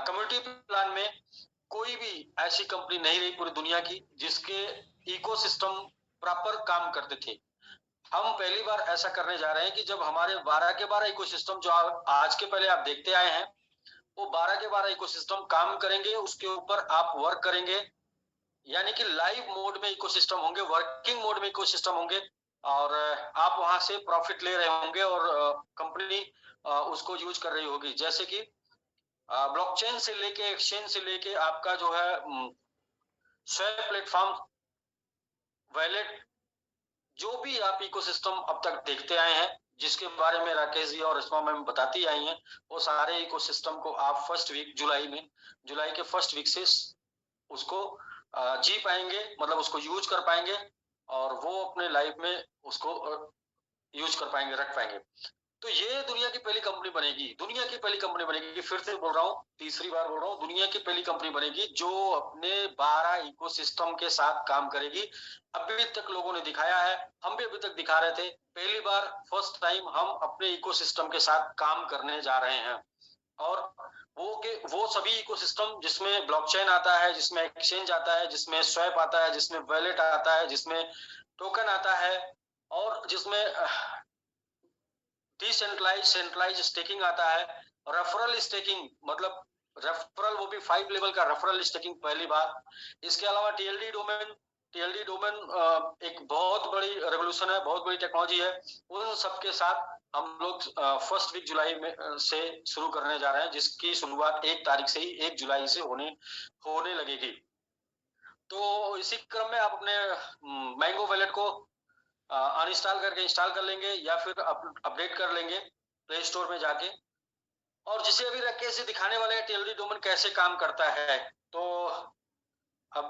Community plan में कोई भी ऐसी कंपनी नहीं रही पूरी दुनिया की जिसके इकोसिस्टम प्रॉपर काम करते थे। हम पहली बार ऐसा करने जा रहे हैं कि जब हमारे 12 के 12 इकोसिस्टम जो आज के पहले आप देखते आए हैं, वो 12 के 12 इकोसिस्टम काम करेंगे, उसके ऊपर आप वर्क करेंगे। यानी कि लाइव मोड में इकोसिस्टम होंगे, वर्किंग मोड में इकोसिस्टम होंगे और आप वहां से प्रॉफिट ले रहे होंगे और कंपनी उसको यूज कर रही होगी। जैसे कि ब्लॉकचेन से लेके एक्सचेंज से लेके आपका जो है स्वयं प्लेटफॉर्म, वैलेट, जो भी आप इकोसिस्टम अब तक देखते आए हैं, जिसके बारे में राकेश जी और रिश्मा मैम बताती आई हैं, वो सारे इकोसिस्टम को आप फर्स्ट वीक जुलाई के फर्स्ट वीक से उसको जी पाएंगे, मतलब उसको यूज कर पाएंगे और वो अपने लाइफ में उसको यूज कर पाएंगे, रख पाएंगे। तो ये दुनिया की पहली कंपनी बनेगी, दुनिया की पहली कंपनी बनेगी, फिर से बोल रहा हूँ, तीसरी बार बोल रहा हूँ, दुनिया की पहली कंपनी बनेगी जो अपने 12 इकोसिस्टम के साथ काम करेगी। अभी तक लोगों ने दिखाया है, हम भी अभी तक दिखा रहे थे, पहली बार फर्स्ट टाइम हम अपने इकोसिस्टम के साथ काम करने जा रहे हैं। और वो सभी इकोसिस्टम जिसमें ब्लॉकचेन आता है, जिसमें एक्सचेंज आता है, जिसमें स्वैप आता है, जिसमें वैलेट आता है, जिसमें टोकन आता है और जिसमें डिसेंट्रलाइज सेंट्रलाइज स्टेकिंग आता है, रेफरल स्टेकिंग, मतलब रेफरल, वो भी 5 लेवल का रेफरल स्टेकिंग पहली बार। इसके अलावा टीएलडी डोमेन एक बहुत बड़ी रेवोल्यूशन है, बहुत बड़ी टेक्नोलॉजी है। उन सबके साथ हम लोग फर्स्ट वीक जुलाई में से शुरू करने जा रहे हैं, जिसकी शुरुआत 1 तारीख से ही 1 जुलाई से होने लगेगी। तो इसी क्रम में आप अपने मैंगो वैलेट को अनइंस्टॉल करके इंस्टॉल कर लेंगे या फिर अपडेट कर लेंगे प्ले स्टोर में जाके। और जिसे अभी राकेश जी दिखाने वाले हैं टीएलडी डोमेन कैसे काम करता है, तो अब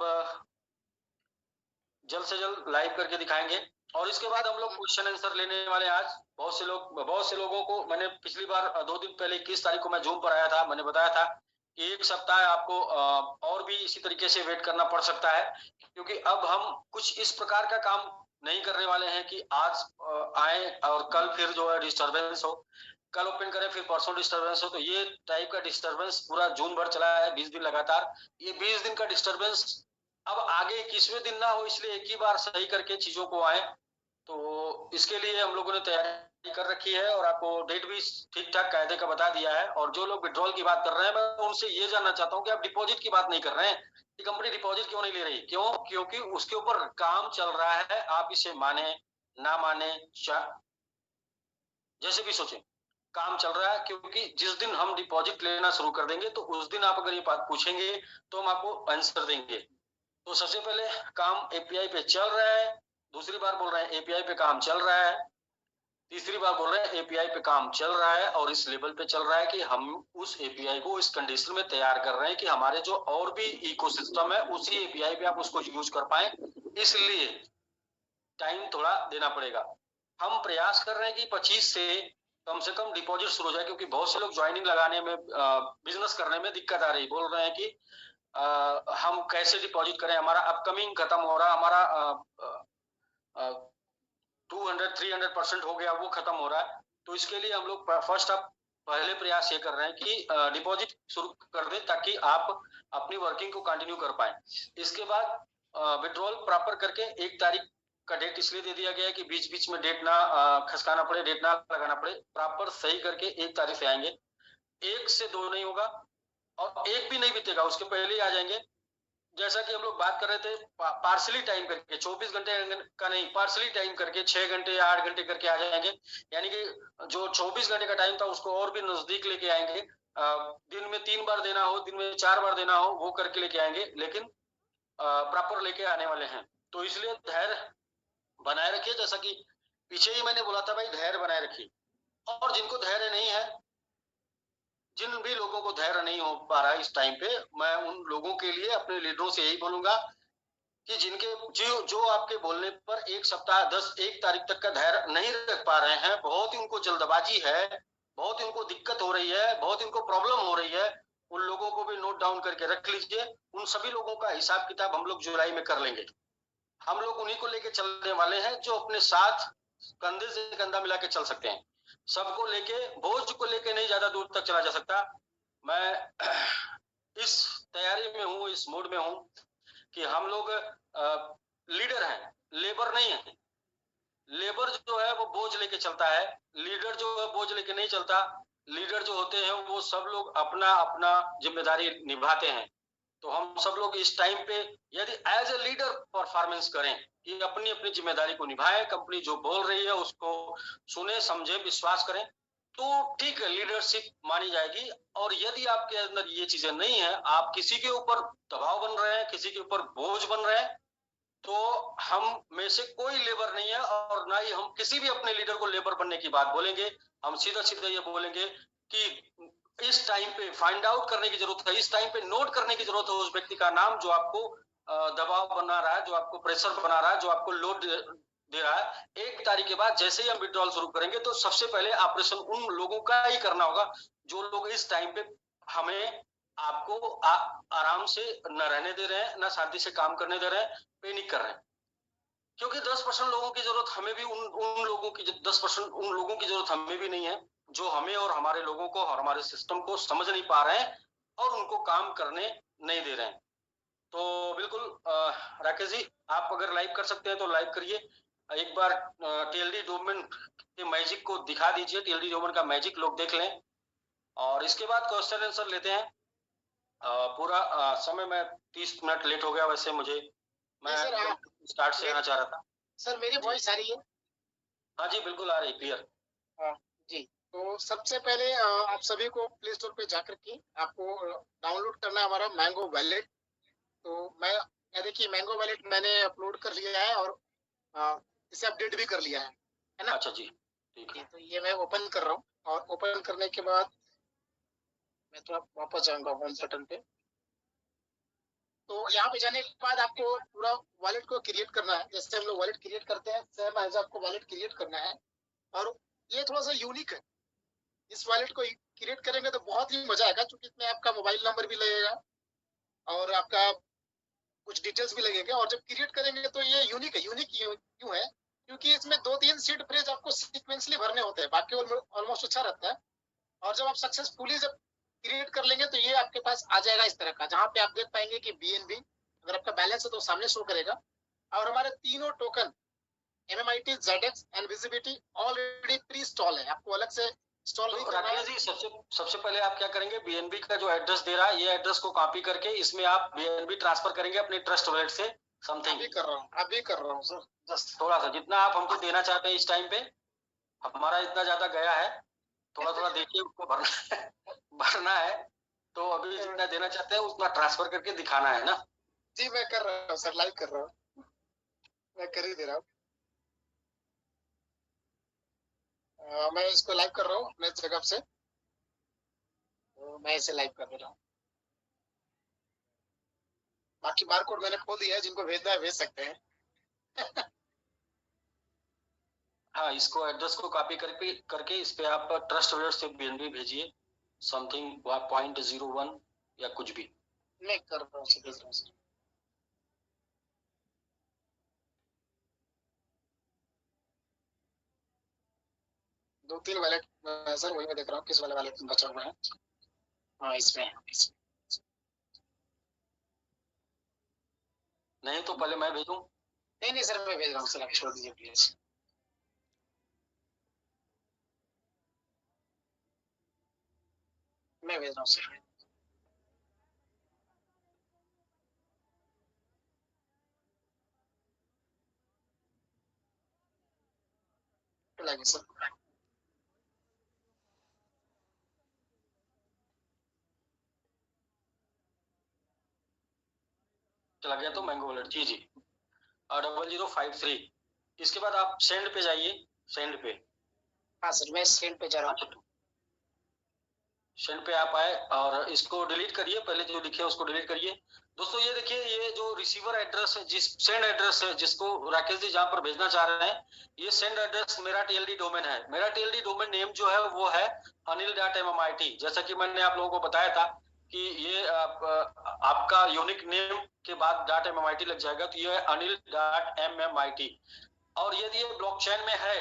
जल्द से जल्द लाइव करके दिखाएंगे। और इसके बाद हम लोग क्वेश्चन आंसर लेने वाले हैं आज। बहुत से लोगों को मैंने पिछली बार 2 दिन पहले 21 तारीख को मैं जूम पर आया था, मैंने बताया था कि 1 सप्ताह आपको और भी इसी तरीके से वेट करना पड़ सकता है, क्योंकि अब हम कुछ इस प्रकार का काम नहीं करने वाले हैं कि आज आए और कल फिर जो है डिस्टर्बेंस हो, कल ओपन करें फिर परसों डिस्टर्बेंस हो। तो ये टाइप का डिस्टर्बेंस पूरा जून भर चला है, 20 दिन लगातार। ये 20 दिन का डिस्टर्बेंस अब आगे 21वें दिन ना हो, इसलिए एक ही बार सही करके चीजों को आए। तो इसके लिए हम लोगों ने तैयारी कर रखी है और आपको डेट भी ठीक ठाक कायदे का बता दिया है। और जो लोग विड्रॉल की बात कर रहे हैं, मैं उनसे ये जानना चाहता हूँ कि आप डिपॉजिट की बात नहीं कर रहे हैं, कि कंपनी डिपॉजिट क्यों नहीं ले रही? क्यों? क्योंकि उसके ऊपर काम चल रहा है। आप इसे माने ना माने, जैसे भी सोचें, काम चल रहा है। क्योंकि जिस दिन हम डिपॉजिट लेना शुरू कर देंगे, तो उस दिन आप अगर ये बात पूछेंगे तो हम आपको आंसर देंगे। तो सबसे पहले काम एपीआई पे चल रहा है, दूसरी बार बोल रहे हैं एपीआई पे काम चल रहा है, तीसरी बार बोल रहे हैं एपीआई पे काम चल रहा है। और इस लेवल पे चल रहा है कि हम उस एपीआई को इस कंडीशन में तैयार कर रहे हैं कि हमारे जो और भी इकोसिस्टम है उसी एपीआई पे आप उसको यूज कर पाए। इसलिए टाइम थोड़ा देना पड़ेगा। हम प्रयास कर रहे हैं कि 25 से कम डिपॉजिट शुरू हो जाए, क्योंकि बहुत से लोग ज्वाइनिंग लगाने में, बिजनेस करने में दिक्कत आ रही, बोल रहे हैं कि हम कैसे डिपॉजिट करें, हमारा अपकमिंग खत्म हो रहा, हमारा 200-300% हो गया, वो खत्म हो रहा है। तो इसके लिए हम लोग फर्स्ट आप पहले प्रयास ये कर रहे हैं कि डिपॉजिट शुरू कर दें, ताकि आप अपनी वर्किंग को कंटिन्यू कर पाए। इसके बाद विड्रॉल प्रॉपर करके 1 तारीख का डेट इसलिए दे दिया गया है कि बीच बीच में डेट ना खसकाना पड़े, डेट ना लगाना पड़े, प्रॉपर सही करके 1 तारीख से आएंगे। 1 से 2 नहीं होगा और 1 भी नहीं बीतेगा, उसके पहले ही आ जाएंगे। जैसा कि हम लोग बात कर रहे थे, पार्सली टाइम करके 24 घंटे का नहीं, पार्सली टाइम करके 6 घंटे या 8 घंटे करके आ जाएंगे। यानी कि जो 24 घंटे का टाइम था उसको और भी नजदीक लेके आएंगे। दिन में 3 बार देना हो, दिन में 4 बार देना हो, वो करके लेके आएंगे, लेकिन प्रॉपर लेके आने वाले हैं। तो इसलिए धैर्य बनाए रखिए, जैसा कि पीछे ही मैंने बोला था, भाई धैर्य बनाए रखिए। और जिनको धैर्य नहीं है, जिन भी लोगों को धैर्य नहीं हो पा रहा है इस टाइम पे, मैं उन लोगों के लिए अपने लीडरों से यही बोलूंगा कि जिनके जो आपके बोलने पर 1 सप्ताह 1 तारीख तक का धैर्य नहीं रख पा रहे हैं, बहुत ही उनको जल्दबाजी है, बहुत ही उनको दिक्कत हो रही है, बहुत ही उनको प्रॉब्लम हो रही है, उन लोगों को भी नोट डाउन करके रख लीजिए। उन सभी लोगों का हिसाब किताब हम लोग जुलाई में कर लेंगे। हम लोग उन्हीं को लेके चलने वाले हैं जो अपने साथ कंधे से कंधा मिला के चल सकते हैं। सबको लेके, बोझ को लेके नहीं ज्यादा दूर तक चला जा सकता। मैं इस मूड में हूं कि हम लोग लीडर हैं, लेबर नहीं है। लेबर जो है वो बोझ लेके चलता है, लीडर जो है बोझ लेके नहीं चलता। लीडर जो होते हैं वो सब लोग अपना अपना जिम्मेदारी निभाते हैं। तो हम सब लोग इस टाइम पे यदि एज ए लीडर परफॉर्मेंस करें कि अपनी अपनी जिम्मेदारी को निभाएं, कंपनी जो बोल रही है उसको सुने, समझे, विश्वास करें, तो ठीक है, लीडरशिप मानी जाएगी। और यदि आपके अंदर ये चीजें नहीं है, आप किसी के ऊपर दबाव बन रहे हैं, किसी के ऊपर बोझ बन रहे हैं, तो हम में से कोई लेबर नहीं है, और ना ही हम किसी भी अपने लीडर को लेबर बनने की बात बोलेंगे। हम सीधा सीधा ये बोलेंगे कि इस टाइम पे फाइंड आउट करने की जरूरत है, इस टाइम पे नोट करने की जरूरत है उस व्यक्ति का नाम जो आपको दबाव बना रहा है, जो आपको प्रेशर बना रहा है, जो आपको लोड दे रहा है। 1 तारीख के बाद जैसे ही हम विड्रॉल शुरू करेंगे तो सबसे पहले ऑपरेशन उन लोगों का ही करना होगा जो लोग इस टाइम पे हमें आपको आराम से न रहने दे रहे हैं, न शांति से काम करने दे रहे हैं, पैनिक कर रहे हैं। क्योंकि 10% लोगों की जरूरत हमें भी उन लोगों की 10% उन लोगों की जरूरत हमें भी नहीं है जो हमें और हमारे लोगों को और हमारे सिस्टम को समझ नहीं पा रहे हैं और उनको काम करने नहीं दे रहे हैं। तो बिल्कुल राकेश जी, आप अगर लाइव कर सकते हैं तो लाइव करिए। एक बार टीएलडी डोमेन के मैजिक को दिखा दीजिए, टीएलडी डोमेन का मैजिक लोग देख लें, और इसके बाद क्वेश्चन आंसर लेते हैं। पूरा समय मैं 30 मिनट लेट हो गया, वैसे मुझे मैं स्टार्ट से आना चाह रहा था। सर मेरी वॉइस आ रही है? हाँ जी, बिल्कुल आ रही, क्लियर। जी, तो सबसे पहले आप सभी को प्ले स्टोर पे जाकर के आपको डाउनलोड करना है हमारा मैंगो वैलेट। तो मैं देखिए मैंगो वैलेट मैंने अपलोड कर लिया है और इसे अपडेट भी कर लिया है ना? अच्छा जी, ठीक है। तो ये मैं ओपन कर रहा हूँ, और ओपन करने के बाद मैं थोड़ा वापस जाऊंगा होम बटन पे। तो यहाँ पे जाने के बाद आपको पूरा वॉलेट को क्रिएट करना है, जैसे हम लोग वॉलेट क्रिएट करते हैं सेम एज आपको वॉलेट क्रिएट करना है। और ये थोड़ा सा यूनिक है, इस वॉलेट को क्रिएट करेंगे तो बहुत ही मजा आएगा, क्योंकि इसमें आपका मोबाइल नंबर भी लगेगा और आपका कुछ डिटेल्स भी लगेंगे। और जब क्रिएट करेंगे तो ये यूनिक है। यूनिक क्यों है? क्योंकि इसमें 2-3 सीड फ्रेज आपको सीक्वेंसली भरने होते हैं, बाकी ऑलमोस्ट अच्छा रहता है। और जब आप सक्सेसफुली जब क्रिएट कर लेंगे तो ये आपके पास आ जाएगा इस तरह का, जहाँ पे आप देख पाएंगे कि BNB अगर आपका बैलेंस है तो सामने शो करेगा। और हमारे तीनों token MMIT, ZX and visibility already pre install है, आपको अलग से इंस्टॉल नहीं करना है। राकेश जी, सबसे पहले आप क्या करेंगे, बीएनबी का जो एड्रेस दे रहा है, ये एड्रेस को कॉपी करके इसमें आप बीएनबी ट्रांसफर करेंगे अपने ट्रस्ट वॉलेट से समथिंग। अभी कर रहा हूँ सर, जस्ट थोड़ा सा जितना आप हमको देना चाहते हैं इस टाइम पे, हमारा इतना ज्यादा गया है, थोड़ा थोड़ा देखिए उसको भरना है। तो अभी जितना देना चाहते हैं उतना ट्रांसफर करके दिखाना है ना। जी मैं कर रहा हूँ सर, लाइव कर रहा हूँ, मैं कर ही दे रहा हूँ। मैं इसको लाइव कर रहा हूँ अपने जगह से, तो मैं इसे लाइव कर दे रहा हूँ। बाकी बारकोड मैंने खोल दिया है, जिनको भेजना है भेज सकते हैं। हाँ, इसको एड्रेस को कॉपी करके इस पे आप ट्रस्ट वॉलेट से बीएनबी भेजिए समथिंग 0.01 या कुछ भी। मैं कर रहा हूँ, भेज रहा हूँ। 2-3 वैलेट सर, वही मैं देख रहा हूँ किस वाले वैलेट में बचा हुआ है। हाँ इसमें नहीं तो पहले मैं भेजूं? नहीं सर, मैं भेज रहा हूँ सर, आप छोड़ दीजिए प्लीज। मैं भेज रहा हूँ सर। लगे सर, चला गया तो मैंगो वॉलेट, जी 0053। इसके बाद आप सेंड पे जाइए, सेंड पे। हाँ सर मैं सेंड पे जा रहा हूँ। सेंड पे आप आए और इसको डिलीट करिए, पहले जो लिखे उसको डिलीट करिए। दोस्तों ये देखिए, ये जो रिसीवर एड्रेस है, जिस सेंड एड्रेस है जिसको राकेश जी जहां पर भेजना चाह रहे हैं, ये सेंड एड्रेस मेरा टीएलडी डोमेन है। मेरा टीएलडी डोमेन नेम जो है वो है anil.mmit। जैसा कि मैंने आप लोगों को बताया था कि ये आपका यूनिक नेम के बाद .mmit लग जाएगा, तो ये है anil.mmit। और यदि ये ब्लॉकचेन में है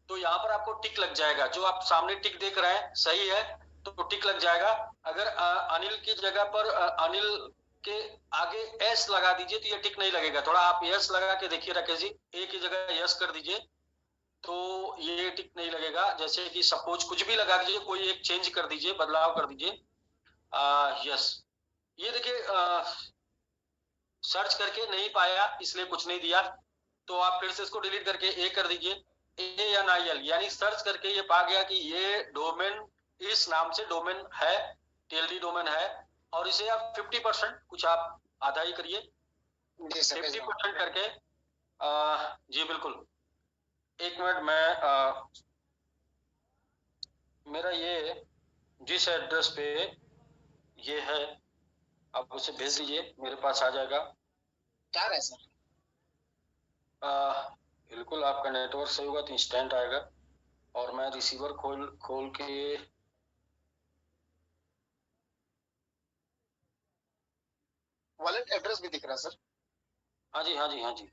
तो यहाँ पर आपको टिक लग जाएगा, जो आप सामने टिक देख रहे हैं सही है तो टिक लग जाएगा। अगर अनिल की जगह पर अनिल के आगे एस लगा दीजिए तो ये टिक नहीं लगेगा। थोड़ा आप यस लगा के देखिए राकेश जी, एक ही जगह यस कर दीजिए तो ये टिक नहीं लगेगा। जैसे कि सपोज कुछ भी लगा दीजिए, कोई एक चेंज कर दीजिए, बदलाव कर दीजिए। यस, ये देखिए सर्च करके नहीं पाया इसलिए कुछ नहीं दिया, तो आप फिर से इसको डिलीट करके ए कर दीजिए, ANIL, यानी सर्च करके ये पा गया कि ये डोमेन इस नाम से डोमेन है, TLD डोमेन है, और इसे आप 50%, कुछ आप आधा ही करिए, 50% करके जी बिल्कुल। एक मिनट, मैं मेरा ये जिस एड्रेस पे ये है आप उसे भेज दीजिए, मेरे पास आ जाएगा। क्या है सर? बिल्कुल, आपका नेटवर्क सही होगा तो इंस्टेंट आएगा। और मैं रिसीवर खोल के वॉलेट एड्रेस भी दिख रहा है सर। हाँ जी हाँ जी हाँ जी,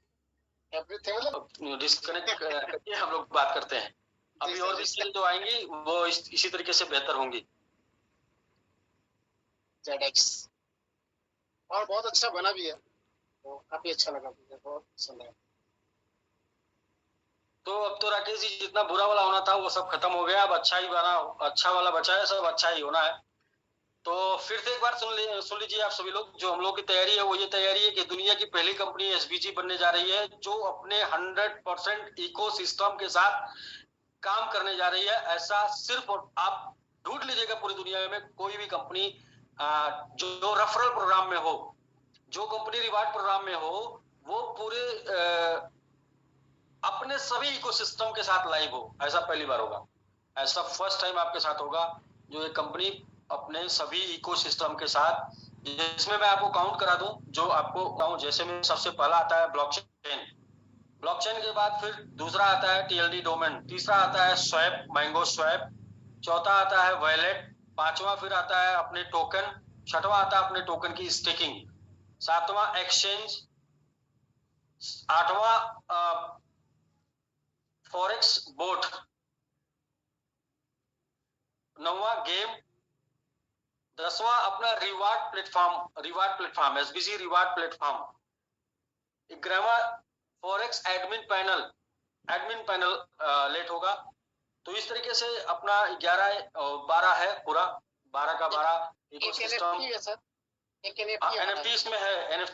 एवरीथिंग मतलब डिस्कनेक्ट करके हम लोग बात करते हैं। अभी और भी चीजें जो आएंगी वो इसी तरीके से बेहतर होंगी। ZX और बहुत अच्छा बना भी है, तो काफी अच्छा लगा मुझे, बहुत पसंद है। तो अब तो राकेश जी जितना बुरा वाला होना था वो सब खत्म हो गया, अब अच्छा ही बना, अच्छा वाला बचा है, सब अच्छा ही होना है। तो फिर से एक बार सुन लीजिए आप सभी लोग, जो हम लोग की तैयारी है वो ये तैयारी है कि दुनिया की पहली कंपनी SVG बनने जा रही है, जो अपने 100% इकोसिस्टम के साथ काम करने जा रही है। ऐसा सिर्फ आप ढूंढ लीजिएगा पूरी दुनिया में कोई भी कंपनी जो रेफरल प्रोग्राम में हो, जो कंपनी रिवार्ड प्रोग्राम में हो, वो पूरे अपने सभी इकोसिस्टम के साथ लाइव हो, ऐसा पहली बार होगा। ऐसा फर्स्ट टाइम आपके साथ होगा, जो एक कंपनी अपने सभी इकोसिस्टम के साथ, जिसमें मैं आपको काउंट करा दूं, जो आपको काउंट, जैसे में सबसे पहला आता है ब्लॉकचेन, ब्लॉकचेन के बाद फिर दूसरा आता है TLD डोमेन, तीसरा आता है स्वैप, मैंगो स्वैप, चौथा आता है वॉलेट, पांचवा फिर आता है अपने टोकन, छठवां आता है अपने टोकन की स्टेकिंग, सातवां एक्सचेंज, आठवां फॉरेक्स बोट, नौवां गेम, 10वां अपना reward platform SVG reward platform, 11वां फॉरेक्स एडमिन पैनल लेट होगा। तो इस तरीके से अपना 11 12 है पूरा, 12 का 12 इकोसिस्टम। NFT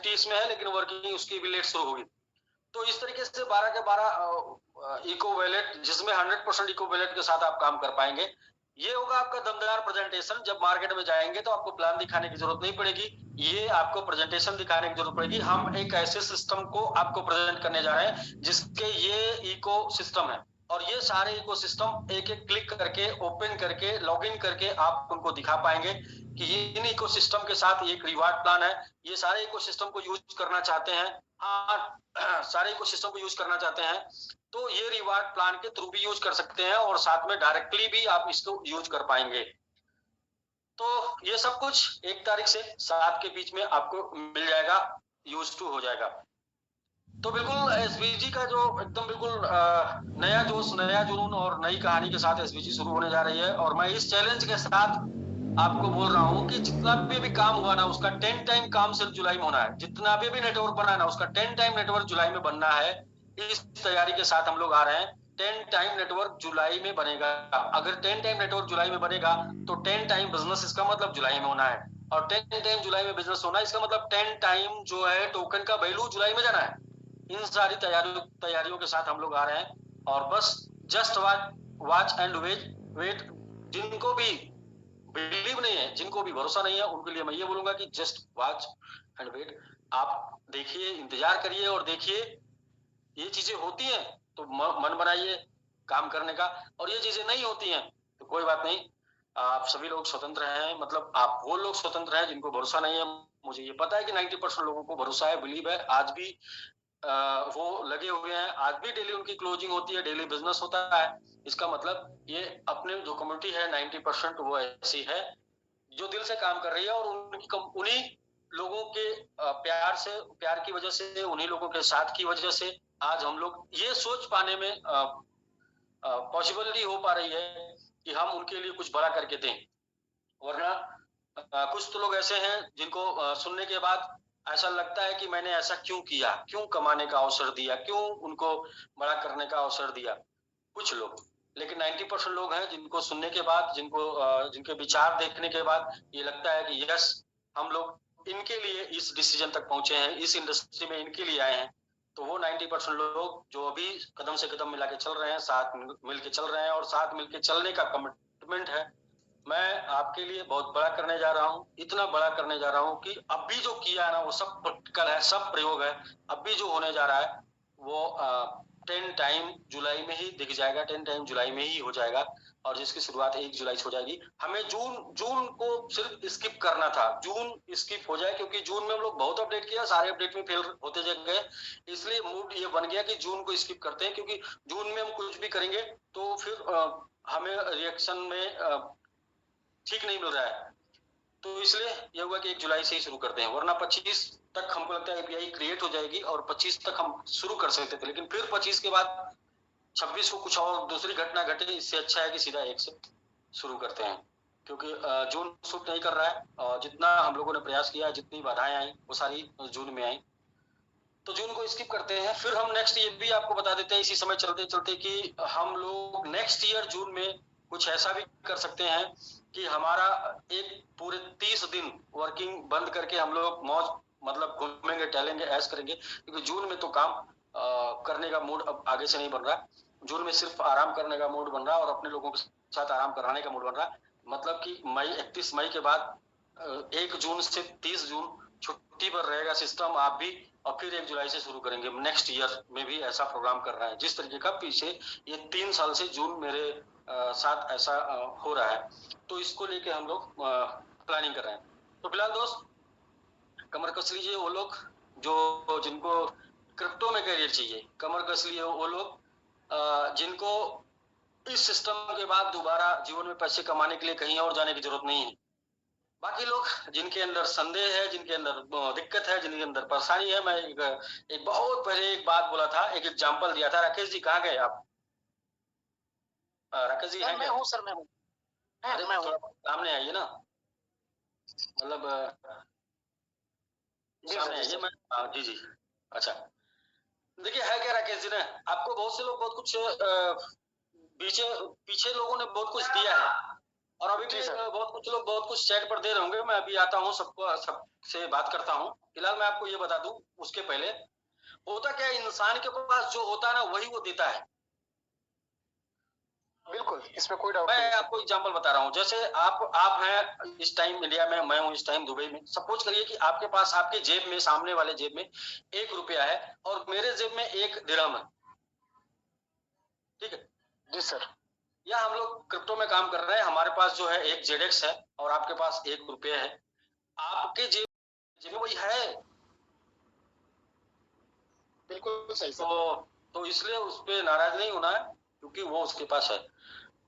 इसमें है लेकिन वर्किंग उसकी भी लेट शुरू होगी। तो इस तरीके से 12 के 12 इको वैलेट, जिसमें 100% इको वैलेट के साथ आप काम कर पाएंगे। ये होगा आपका दमदार प्रेजेंटेशन। जब मार्केट में जाएंगे तो आपको प्लान दिखाने की जरूरत नहीं पड़ेगी, ये आपको प्रेजेंटेशन दिखाने की जरूरत पड़ेगी। हम एक ऐसे सिस्टम को आपको प्रेजेंट करने जा रहे हैं जिसके ये इको सिस्टम है, और ये सारे इको सिस्टम एक एक क्लिक करके, ओपन करके, लॉग इन करके आप उनको दिखा पाएंगे कि ये इन इको सिस्टम के साथ एक रिवार्ड प्लान है। ये सारे इको सिस्टम को यूज करना चाहते हैं, सारे इकोसिस्टम को यूज करना चाहते हैं तो ये रिवार्ड प्लान के थ्रू भी यूज कर सकते हैं, और साथ में डायरेक्टली भी आप इसको यूज कर पाएंगे। तो ये सब कुछ 1 तारीख से 7 के बीच में आपको मिल जाएगा, यूज टू हो जाएगा। तो बिल्कुल SVG का जो एकदम बिल्कुल नया जोश, नया जुनून और नई कहानी के साथ SVG शुरू होने जा रही है। और मैं इस चैलेंज के साथ आपको बोल रहा हूं कि जितना भी काम हुआ ना, उसका 10 टाइम काम सिर्फ जुलाई में होना है। जितना भी नेटवर्क बना है ना, उसका 10 टाइम नेटवर्क जुलाई में बनना है। इस तैयारी के साथ हम लोग आ रहे हैं। 10 टाइम नेटवर्क जुलाई में बनेगा। अगर 10 टाइम नेटवर्क जुलाई में बनेगा तो 10 टाइम बिजनेस, इसका मतलब जुलाई में होना है। और 10 टाइम जुलाई में बिजनेस होना है, इसका मतलब 10 टाइम जो है टोकन का वैल्यू जुलाई में जाना है। इन सारी तैयारियों के साथ हम लोग आ रहे हैं। और बस जस्ट वॉच एंड वेट। जिनको भी बिलीव नहीं है, जिनको भी भरोसा नहीं है, उनके लिए मैं ये बोलूंगा कि जस्ट वॉच एंड वेट। आप देखिए, इंतजार करिए और देखिए। ये चीजें होती हैं तो मन बनाइए काम करने का, और ये चीजें नहीं होती हैं तो कोई बात नहीं। आप सभी लोग स्वतंत्र हैं, मतलब आप वो लोग स्वतंत्र हैं जिनको भरोसा नहीं है। मुझे ये पता है कि 90% लोगों को भरोसा है, बिलीव है, आज भी वो लगे हुए हैं। आज भी डेली उनकी क्लोजिंग होती है, डेली बिजनेस होता है। इसका मतलब ये अपने जो कम्युनिटी है 90% वो ऐसी है जो दिल से काम कर रही है, और उन्हीं लोगों के प्यार की वजह से, उन्हीं लोगों के साथ की वजह से आज हम लोग ये सोच पाने में पॉसिबिलिटी हो पा रही है कि हम उनके लिए कुछ बड़ा करके दें। वरना कुछ तो लोग ऐसे हैं जिनको सुनने के बाद ऐसा लगता है कि मैंने ऐसा क्यों किया, क्यों कमाने का अवसर दिया, क्यों उनको बड़ा करने का अवसर दिया, कुछ लोग। लेकिन 90% लोग हैं जिनको सुनने के बाद, जिनके विचार देखने के बाद ये लगता है कि यस, हम लोग इनके लिए इस डिसीजन तक पहुंचे हैं, इस इंडस्ट्री में इनके लिए आए हैं। तो वो 90% लोग जो अभी कदम से कदम मिला के चल रहे हैं, साथ मिल के चल रहे हैं और साथ मिल के चलने का कमिटमेंट है, मैं आपके लिए बहुत बड़ा करने जा रहा हूँ। इतना बड़ा करने जा रहा हूँ कि अभी जो किया है ना, वो सब प्रैक्टिकल है, सब प्रयोग है। अभी जो होने जा रहा है वो 10 टाइम जुलाई में ही दिख जाएगा, 10 टाइम जुलाई में ही हो जाएगा, और जिसकी शुरुआत 1 जुलाई से हो जाएगी। हमें जून जून को सिर्फ स्किप करना था, जून स्किप हो जाए, क्योंकि जून में हम लोग बहुत अपडेट किया, सारे अपडेट में फेल होते गए, इसलिए मूड ये बन गया कि जून को स्किप करते हैं, क्योंकि जून में हम कुछ भी करेंगे तो फिर हमें रिएक्शन में ठीक नहीं मिल रहा है। तो इसलिए यह हुआ कि 1 जुलाई से ही शुरू करते हैं, वरना 25 तक हमको लगता है एपीआई क्रिएट हो जाएगी और 25 तक हम शुरू कर सकते थे, लेकिन फिर 25 के बाद 26 को कुछ और दूसरी घटना घटे, इससे अच्छा है कि सीधा 1 से शुरू करते हैं, क्योंकि जून शूट नहीं कर रहा है, और जितना हम लोगों ने प्रयास किया, जितनी बाधाएं आई वो सारी जून में आई, तो जून को स्किप करते हैं। फिर हम नेक्स्ट ये भी आपको बता देते हैं इसी समय चलते चलते कि हम लोग नेक्स्ट ईयर जून में कुछ ऐसा भी कर सकते हैं कि हमारा एक पूरे 30 दिन वर्किंग बंद करके हम लोग मौज मतलब घूमेंगे, टहलेंगे, ऐश करेंगे, क्योंकि जून में तो काम करने का मूड अब आगे से नहीं बन रहा। जून में सिर्फ आराम करने का मूड बन रहा और अपने लोगों के साथ आराम कराने का मूड बन रहा। मतलब कि 31 मई के बाद 1 जून से 30 जून छुट्टी पर रहेगा सिस्टम, आप भी, और फिर 1 जुलाई से शुरू करेंगे। नेक्स्ट ईयर में भी ऐसा प्रोग्राम कर रहा है, जिस तरीके का पीछे ये 3 साल से जून मेरे साथ ऐसा हो रहा है, तो इसको लेके हम लोग प्लानिंग कर रहे हैं। तो फिलहाल दोस्त, कमर कस लीजिए वो लोग जो जिनको क्रिप्टो में करियर चाहिए, कमर कस लिए वो लोग जिनको इस सिस्टम के बाद दोबारा जीवन में पैसे कमाने के लिए कहीं और जाने की जरूरत नहीं है। बाकी लोग जिनके अंदर संदेह है, जिनके अंदर दिक्कत है, जिनके अंदर परेशानी है, मैं एक बहुत पहले एक बात बोला था, एक एग्जांपल दिया था। राकेश जी कहाँ गए आप? राकेश जी हैं मैं क्या? हूँ सर, मैं हूँ। अरे मैं थोड़ा हूँ। सामने आइए ना, मतलब जी सामने सर, जी आइए। सर। मैं जी जी। अच्छा, देखिए है क्या राकेश जी ने, आपको बहुत से लोग बहुत कुछ पीछे पीछे लोगों ने बहुत कुछ दिया है, और अभी भी जी सर। बहुत कुछ लोग बहुत कुछ चैट पर दे रहे होंगे। मैं अभी आता हूँ, सबको सबसे बात करता हूँ। फिलहाल मैं आपको ये बता दूं, उसके पहले होता क्या है, इंसान के पास जो होता है ना वही वो देता है। बिल्कुल, इसमें कोई डाउट नहीं मैं है सर। आपको एग्जांपल बता रहा हूँ, जैसे आप हैं इस टाइम इंडिया में, मैं हूँ इस टाइम दुबई में। सपोज करिए कि आपके पास, आपके जेब में, सामने वाले जेब में 1 रुपया है और मेरे जेब में 1 दिरहम है, ठीक है? जी सर। या हम लोग क्रिप्टो में काम कर रहे हैं, हमारे पास जो है 1 जेडेक्स है और आपके पास 1 रुपया है। आपके जेब में वही है, बिल्कुल सही सर। तो इसलिए उस पर नाराज नहीं होना है, क्योंकि वो उसके पास है।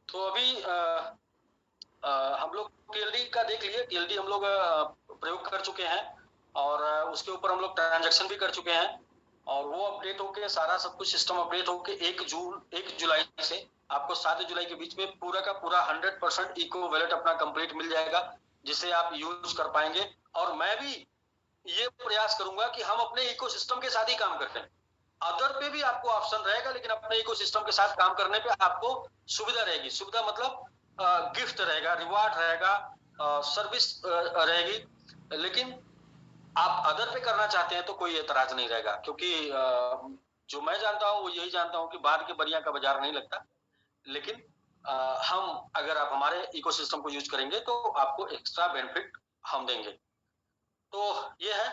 तो अभी हम लोग टीएलडी का देख लिए, टीएलडी हम लोग प्रयोग कर चुके हैं, और उसके ऊपर हम लोग ट्रांजैक्शन भी कर चुके हैं, और वो अपडेट होके सारा सब कुछ सिस्टम अपडेट होके 1 जुलाई से आपको 7 जुलाई के बीच में पूरा का पूरा 100% इको वैलेट अपना कंप्लीट मिल जाएगा, जिसे आप यूज कर पाएंगे। और मैं भी ये प्रयास करूंगा कि हम अपने इकोसिस्टम के साथ ही काम करते हैं। अदर पे भी आपको ऑप्शन रहेगा, लेकिन अपने इकोसिस्टम के साथ काम करने पे आपको सुविधा रहेगी। सुविधा मतलब गिफ्ट रहेगा, रिवार्ड रहेगा, सर्विस रहेगी। लेकिन आप अदर पे करना चाहते हैं तो कोई एतराज नहीं रहेगा, क्योंकि जो मैं जानता हूँ वो यही जानता हूँ कि बाद के बरिया का बाजार नहीं लगता। लेकिन हम, अगर आप हमारे इकोसिस्टम को यूज करेंगे तो आपको एक्स्ट्रा बेनिफिट हम देंगे। तो ये है।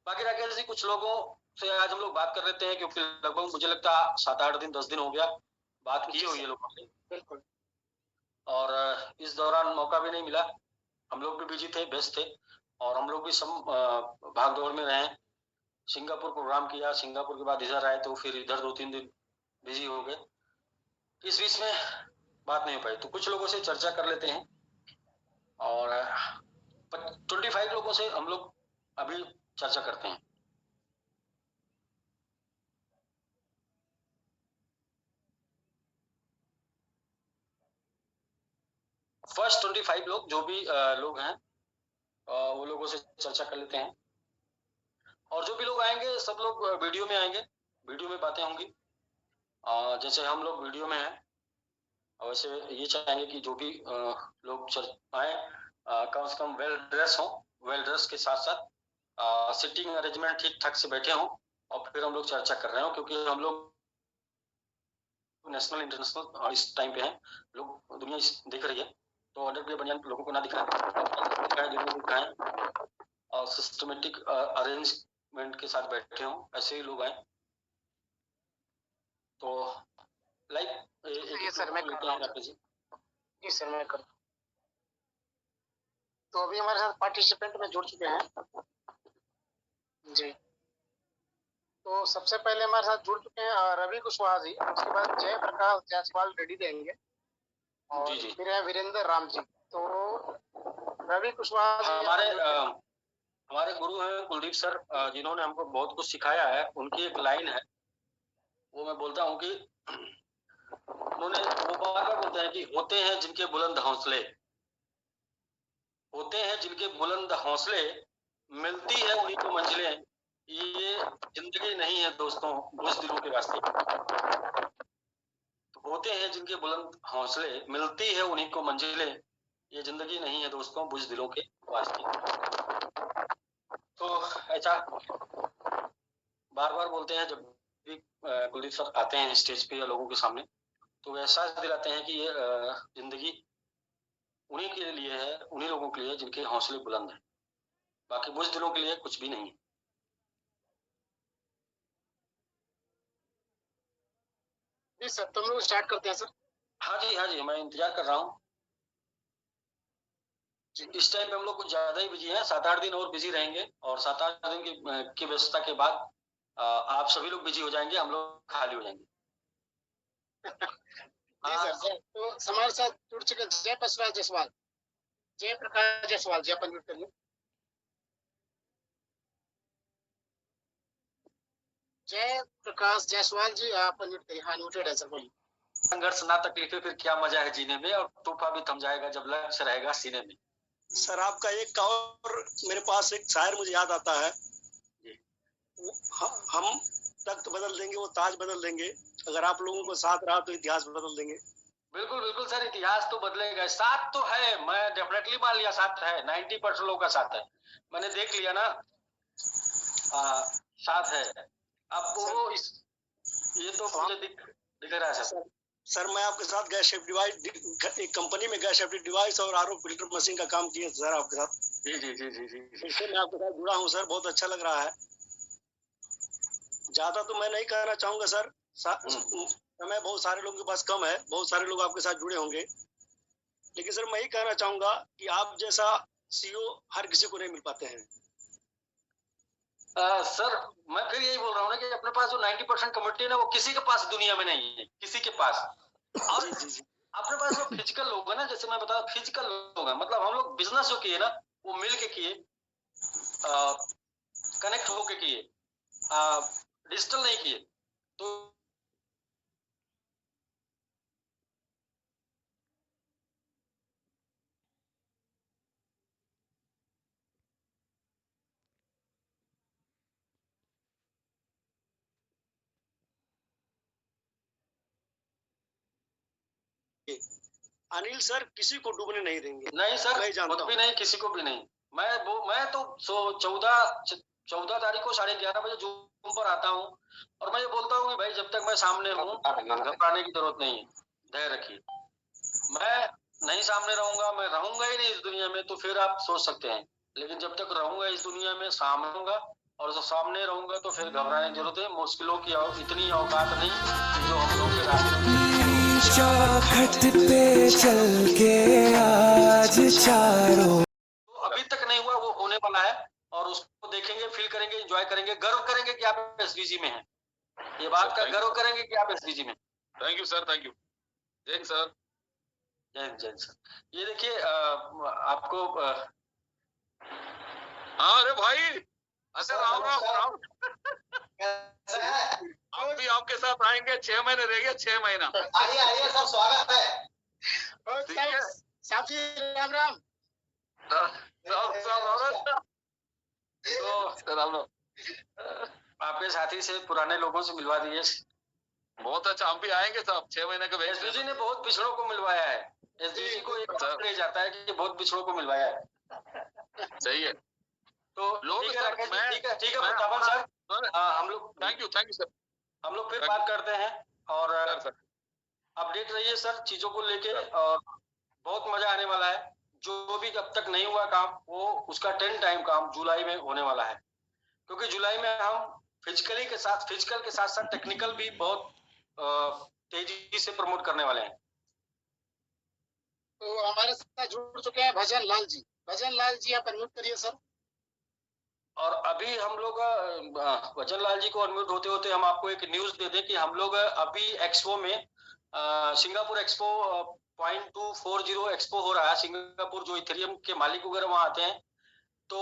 बाकी राकेश जी, कुछ लोगों से आज हम लोग बात कर लेते हैं, क्योंकि लगभग मुझे लगता है 7-8 दिन 10 दिन हो गया बात की हुई है लोगों से, बिल्कुल। और इस दौरान मौका भी नहीं मिला। हम लोग भी बिजी थे, व्यस्त थे, और हम लोग भी सब भाग दौड़ में रहे। सिंगापुर प्रोग्राम किया, सिंगापुर के बाद इधर आए तो फिर इधर 2-3 दिन बिजी हो गए, इस बीच में बात नहीं हो पाई। तो कुछ लोगों से चर्चा कर लेते हैं, और 25 लोगों से हम लोग अभी चर्चा करते हैं। फर्स्ट 25 लोग, जो भी लोग हैं, वो लोगों से चर्चा कर लेते हैं। और जो भी लोग आएंगे सब लोग वीडियो में आएंगे, वीडियो में बातें होंगी। जैसे हम लोग वीडियो में हैं, वैसे ये चाहेंगे कि जो भी लोग आए कम से कम वेल ड्रेस हो, वेल ड्रेस के साथ साथ सिटिंग अरेंजमेंट ठीक ठाक से बैठे हों, और फिर हम लोग चर्चा कर रहे हो, क्योंकि हम लोग नेशनल इंटरनेशनल इस टाइम पे हैं, लोग दुनिया देख रही है, तो अंडरवियर बनियान लोगों को ना दिखाएं और सिस्टमेटिक अरेंजमेंट के साथ बैठे हों, ऐसे ही लोग आए। तो लाइक ये सर मैं कर रहा हूँ जी सर मैं कर। तो अभी हमारे साथ पार्टिसिपेंट में जुड़ चुके हैं जी। तो सबसे पहले हमारे साथ जुड़ चुके हैं रवि कुशवाहा जी, उसके बाद जयप्रकाश जायसवाल रेड्डी देंगे, और फिर है वीरेंद्र राम जी। तो रवि कुशवाहा जी हमारे गुरु हैं कुलदीप सर, जिन्होंने हमको बहुत कुछ सिखाया है। उनकी एक लाइन है, वो मैं बोलता हूँ कि उन्होंने वो बार बोलते हैं कि होते हैं जिनके बुलंद हौसले, होते हैं जिनके बुलंद हौसले, मिलती है उन्हीं को मंजिलें, ये जिंदगी नहीं है दोस्तों बुज़दिलों के वास्ते। तो होते हैं जिनके बुलंद हौसले, मिलती है उन्हीं को मंजिलें, ये जिंदगी नहीं है दोस्तों बुज़दिलों के वास्ते। तो ऐसा बार बार बोलते हैं जब भी कुलदीप सर आते हैं स्टेज पे या लोगों के सामने, तो एहसास दिलाते हैं कि ये जिंदगी उन्हीं के लिए है, उन्हीं लोगों के लिए जिनके हौसले बुलंद हैं, बाकी बुज़दिलों के लिए कुछ भी नहीं है। जी सर, तुम लोग स्टार्ट करते हैं सर। हाँ जी, मैं इंतजार कर रहा हूँ। इस टाइम पे हम लोग कुछ ज्यादा ही बिजी हैं, 7-8 दिन और बिजी रहेंगे, और 7-8 दिन की व्यस्तता के बाद आप सभी लोग बिजी हो जाएंगे, हम लोग खाली हो जाएंगे। जी सर। तो हमारे साथ जुड़ चुके जयप्रकाश जायसवाल, जयप्रकाश जायसवाल जी, आप अनम्यूट करिए। जयप्रकाश जायसवाल जी आप अनम्यूट करिए। हाँ म्यूटेड है सर, बोलिए। संघर्ष ना तकलीफे फिर क्या मजा है जीने में, और तूफा भी थम जाएगा जब लक्ष्य रहेगा सीने में। सर आपका एक और मेरे पास एक शायर मुझे याद आता है, हम तख्त बदल देंगे वो ताज बदल देंगे, अगर आप लोगों को साथ रहा तो इतिहास बदल देंगे। बिल्कुल बिल्कुल सर, इतिहास तो बदलेगा, साथ तो है, मैं डेफिनेटली मान लिया साथ है, 90% लोगों का साथ है, मैंने देख लिया ना, साथ है। अब वो ये तो मुझे दिख रहा है सर। सर मैं आपके साथ गैस सेफ्टी डिवाइस, एक कंपनी में गैस सेफ्टी डिवाइस और आरओ फिल्टर मशीन का काम किया सर आपके साथ। जी जी जी जी जी, इससे मैं आपके साथ जुड़ा हूँ सर, बहुत अच्छा लग रहा है। ज्यादा तो मैं नहीं कहना चाहूंगा सर, समय बहुत सारे लोगों के पास कम है, बहुत सारे लोग आपके साथ जुड़े होंगे, लेकिन सर मैं यही कहना चाहूंगा कि आप जैसा सीईओ हर किसी को नहीं मिल पाते हैं। सर मैं फिर यही बोल रहा हूँ ना कि अपने पास जो 90% कम्युनिटी है ना, वो किसी के पास दुनिया में नहीं है, किसी के पास। और अपने पास जो फिजिकल लोग है ना, जैसे मैं बता, फिजिकल लोग हैं, मतलब हम लोग बिजनेस जो किए ना वो मिल के किए, कनेक्ट होके किए, डिजिटल नहीं किए। तो अनिल सर किसी को डूबने नहीं देंगे। नहीं सर, खुद भी नहीं, किसी को भी नहीं। मैं तो 14 तारीख को 11:30 बजे जूम पर आता हूँ, और मैं ये बोलता हूँ कि भाई जब तक मैं सामने हूँ घबराने की जरूरत नहीं है, धैर्य रखिए। मैं नहीं सामने रहूंगा, मैं रहूंगा ही नहीं इस दुनिया में, तो फिर आप सोच सकते हैं, लेकिन जब तक रहूंगा इस दुनिया में, सामने रहूंगा, और जब सामने रहूंगा तो फिर घबराने की जरूरत है। मुश्किलों की इतनी औकात नहीं जो हम लोग के रास्ते चौखट पे चल के आज चारों, तो अभी तक नहीं हुआ, वो होने वाला है, और उसको देखेंगे, फील करेंगे, एंजॉय करेंगे, गर्व करेंगे कि आप एसडीजी में हैं, ये बात का गर्व करेंगे कि आप एसडीजी में। Thank you sir, thank you. Jain sir, Jain sir, ये देखिए आपको हाँ अरे भाई, अच्छा राम राम राम। आप भी आपके साथ आएंगे, 6 महीने रह गए, 6 महीना। आइए सब स्वागत है। साथी राम राम। राम राम। तो सर राम राम। आपके साथी से पुराने लोगों से मिलवा दिए। बहुत अच्छा, हम भी आएंगे साहब, 6 महीने के भेज एसडीजी ने बहुत पिछड़ों को मिलवाया है। एसडीजी को एक सर। नहीं जाता है कि बहुत पिछड़ों को मिलवाया है। सही है। तो लोग ठीक है सर, राकेश जी, मैं- ठीक है मैं प्रतापन सर, सर, हम लोग थैंक यू सर। फिर Thank बात करते हैं और सर अपडेट रहिए सर चीजों को लेके। और बहुत मजा आने वाला है। जो भी अब तक नहीं हुआ काम वो उसका 10 टाइम काम जुलाई में होने वाला है, क्योंकि जुलाई में हम फिजिकल के साथ साथ टेक्निकल भी बहुत तेजी से प्रमोट करने वाले हैं। तो हमारे साथ जुड़ चुके हैं भजन लाल जी। भजन लाल जी आप अनम्यूट करिए सर। और अभी हम लोग वचन लाल जी को अनम्यूट होते होते हम आपको एक न्यूज दे दें कि हम लोग अभी एक्सपो में सिंगापुर एक्सपो 0.240 एक्सपो हो रहा है। सिंगापुर जो इथेरियम के मालिक वगैरह वहां आते हैं, तो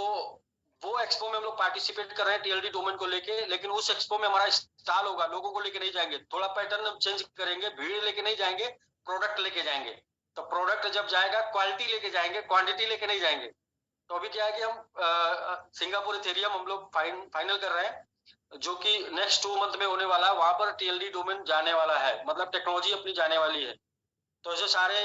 वो एक्सपो में हम लोग पार्टिसिपेट कर रहे हैं टीएलडी डोमेन को लेके। लेकिन उस एक्सपो में हमारा स्टॉल होगा, लोगों को लेके नहीं जाएंगे, थोड़ा पैटर्न हम चेंज करेंगे, भीड़ लेके नहीं जाएंगे, प्रोडक्ट लेके जाएंगे। तो प्रोडक्ट जब जाएगा क्वालिटी लेके जाएंगे, क्वांटिटी लेके नहीं जाएंगे। तो अभी क्या है कि हम सिंगापुर इथेरियम हम लोग फाइनल कर रहे हैं, जो कि नेक्स्ट 2 मंथ में होने वाला है। वहां पर टीएलडी डोमेन जाने वाला है, मतलब टेक्नोलॉजी अपनी जाने वाली है। तो ऐसे सारे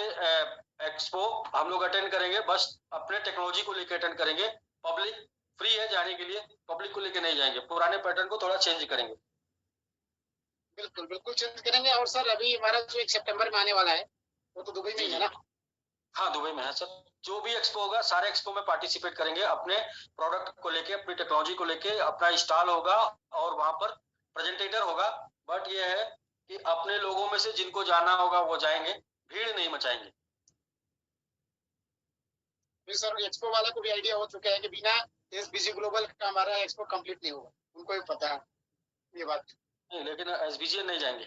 एक्सपो हम लोग अटेंड करेंगे, बस अपने टेक्नोलॉजी को लेकर अटेंड करेंगे। पब्लिक फ्री है जाने के लिए, पब्लिक को लेकर नहीं जाएंगे, पुराने पैटर्न को थोड़ा चेंज करेंगे। बिल्कुल बिल्कुल चेंज करेंगे। और सर अभी हमारा जो 1 सितंबर में आने वाला है वो तो दुबई में ही है ना? हाँ दुबई में है सर। जो भी एक्सपो होगा सारे एक्सपो में पार्टिसिपेट करेंगे, अपने प्रोडक्ट को लेके, अपनी टेक्नोलॉजी को लेके। अपना स्टॉल होगा और वहां पर प्रेजेंटेटर होगा। बट ये है कि अपने लोगों में से जिनको जाना होगा वो जाएंगे, भीड़ नहीं मचाएंगे। फिर सर एक्सपो वाला को भी आइडिया हो चुका है कि बिना एसबीजी ग्लोबल का हमारा एक्सपो कंप्लीट नहीं होगा, उनको भी पता है ये बात। नहीं, लेकिन एसबीजी नहीं जाएंगे,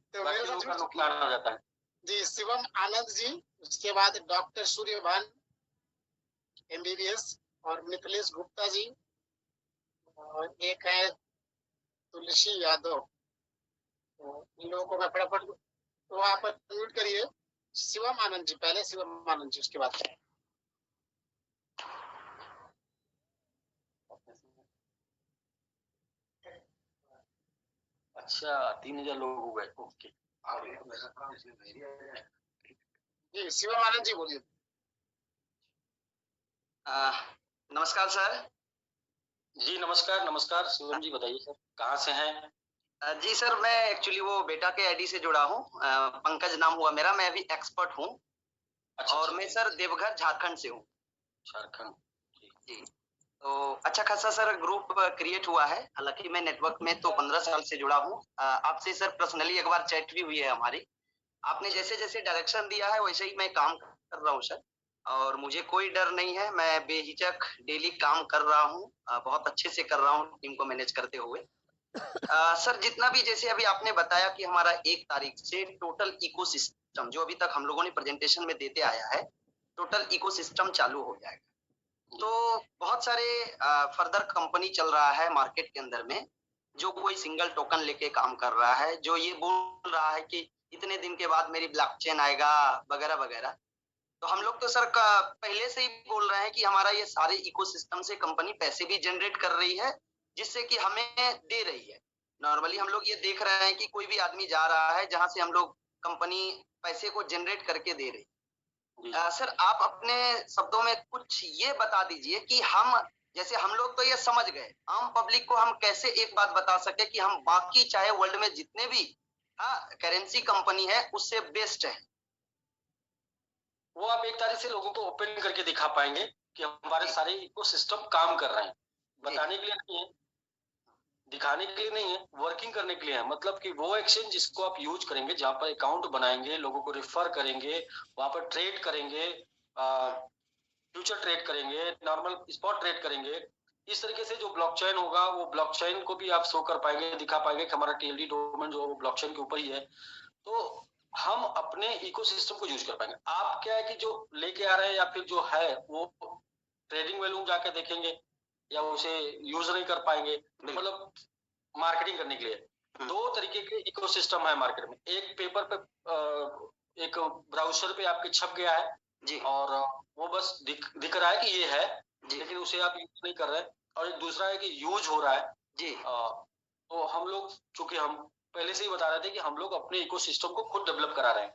तो बाकी मेरे लोगों साथ का नुकसान हो जाता है। जी शिवम आनंद जी, उसके बाद डॉक्टर सूर्यभान एमबीबीएस और मिथिलेश गुप्ता जी, और एक है तुलसी यादव। तो इन लोगों को मैं फटाफट, तो आप म्यूट करिए। शिवम आनंद जी पहले, शिवम आनंद जी उसके बाद। अच्छा 3000 लोग हो गए, ओके। जी शिवम आनंद जी बोलिए। नमस्कार सर। जी नमस्कार नमस्कार। शिवम जी बताइए सर, कहाँ से हैं? जी सर, मैं एक्चुअली वो बेटा के आईडी से जुड़ा हूँ। पंकज नाम हुआ मेरा, मैं अभी एक्सपर्ट हूँ। अच्छा, और मैं सर देवघर झारखंड से हूँ। झारखंड जी। तो अच्छा खासा सर ग्रुप क्रिएट हुआ है। हालांकि मैं नेटवर्क में तो 15 साल से जुड़ा हूँ। आपसे सर पर्सनली एक बार चैट भी हुई है हमारी। आपने जैसे जैसे डायरेक्शन दिया है वैसे ही मैं काम कर रहा हूँ सर, और मुझे कोई डर नहीं है। मैं बेहिचक डेली काम कर रहा हूँ, बहुत अच्छे से कर रहा हूँ टीम को मैनेज करते हुए। सर जितना भी जैसे अभी आपने बताया कि हमारा 1 तारीख से टोटल इकोसिस्टम जो अभी तक हम लोगों ने प्रेजेंटेशन में देते आया है, टोटल इकोसिस्टम चालू हो जाएगा। तो बहुत सारे फर्दर कंपनी चल रहा है मार्केट के अंदर में, जो कोई सिंगल टोकन लेके काम कर रहा है, जो ये बोल रहा है कि इतने दिन के बाद मेरी ब्लॉकचेन आएगा वगैरह वगैरह। तो हम लोग तो सर पहले से ही बोल रहे हैं कि हमारा ये सारे इकोसिस्टम से कंपनी पैसे भी जनरेट कर रही है, जिससे कि हमें दे रही है। नॉर्मली हम लोग ये देख रहे हैं कि कोई भी आदमी जा रहा है जहां से हम लोग कंपनी पैसे को जनरेट करके दे रही है। सर आप अपने शब्दों में कुछ ये बता दीजिए कि हम जैसे हम लोग तो ये समझ गए, आम पब्लिक को हम कैसे एक बात बता सके कि हम बाकी चाहे वर्ल्ड में जितने भी करेंसी कंपनी है उससे बेस्ट है। वो आप 1 तारीख से लोगों को ओपन करके दिखा पाएंगे कि हमारे सारे इकोसिस्टम काम कर रहे हैं। बताने के लिए नहीं है, दिखाने के लिए नहीं है, वर्किंग करने के लिए है। मतलब कि वो एक्सचेंज जिसको आप यूज करेंगे, जहां पर अकाउंट बनाएंगे, लोगों को रेफर करेंगे, वहां पर ट्रेड करेंगे, फ्यूचर ट्रेड करेंगे, नॉर्मल स्पॉट ट्रेड करेंगे। इस तरीके से जो ब्लॉकचेन होगा वो ब्लॉकचेन को भी आप शो कर पाएंगे, दिखा पाएंगे कि हमारा टीएलडी डोमेन जो ब्लॉकचेन के ऊपर ही है। तो हम अपने इकोसिस्टम को यूज कर पाएंगे। आप क्या है कि जो लेके आ रहे हैं या फिर जो है वो ट्रेडिंग वैल्यू जाके देखेंगे या उसे यूज नहीं कर पाएंगे। मतलब मार्केटिंग करने के लिए 2 तरीके के इकोसिस्टम है मार्केट में। एक पेपर पे एक ब्राउजर पे आपके छप गया है, जी और वो बस दिख रहा है कि ये है, जी लेकिन उसे आप यूज नहीं कर रहे। और एक दूसरा है कि यूज हो रहा है। जी तो हम लोग, चूंकि हम पहले से ही बता रहे थे कि हम लोग अपने इकोसिस्टम को खुद डेवलप करा रहे हैं।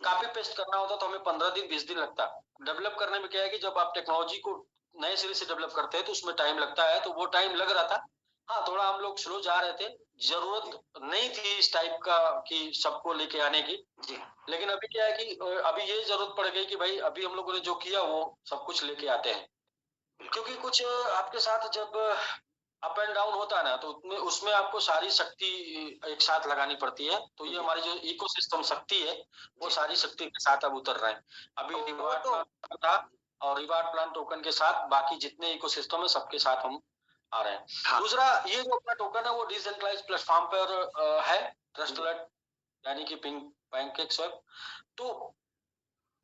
कॉपी पेस्ट करना होता तो हमें 15 दिन 20 दिन लगता। डेवलप करने में क्या है कि जब आप टेक्नोलॉजी को नए सिरे से डेवलप करते हैं तो उसमें टाइम लगता है, तो वो टाइम लग रहा था। हाँ, थोड़ा हम लोग स्लो जा रहे थे, जरूरत नहीं थी इस टाइप का कि सबको लेके आने की। जी लेकिन अभी क्या है कि अभी ये जरूरत पड़ गई कि भाई अभी हम लोगों ने जो किया वो सब कुछ लेके आते हैं। क्योंकि कुछ आपके साथ जब अप एंड डाउन होता है ना, तो उसमें आपको सारी शक्ति एक साथ लगानी पड़ती है। तो ये हमारी जो इकोसिस्टम शक्ति है, वो सारी शक्ति के साथ अब उतर रहे हैं। अभी रिवार्ड प्लान था, और रिवार्ड प्लान टोकन के साथ बाकी जितने इकोसिस्टम है सबके साथ हम आ रहे हैं। हाँ। दूसरा, ये जो अपना टोकन है वो डिसेंट्रलाइज्ड प्लेटफॉर्म पर है, ट्रस्टलेट यानी कि पैनकेकस्वैप। तो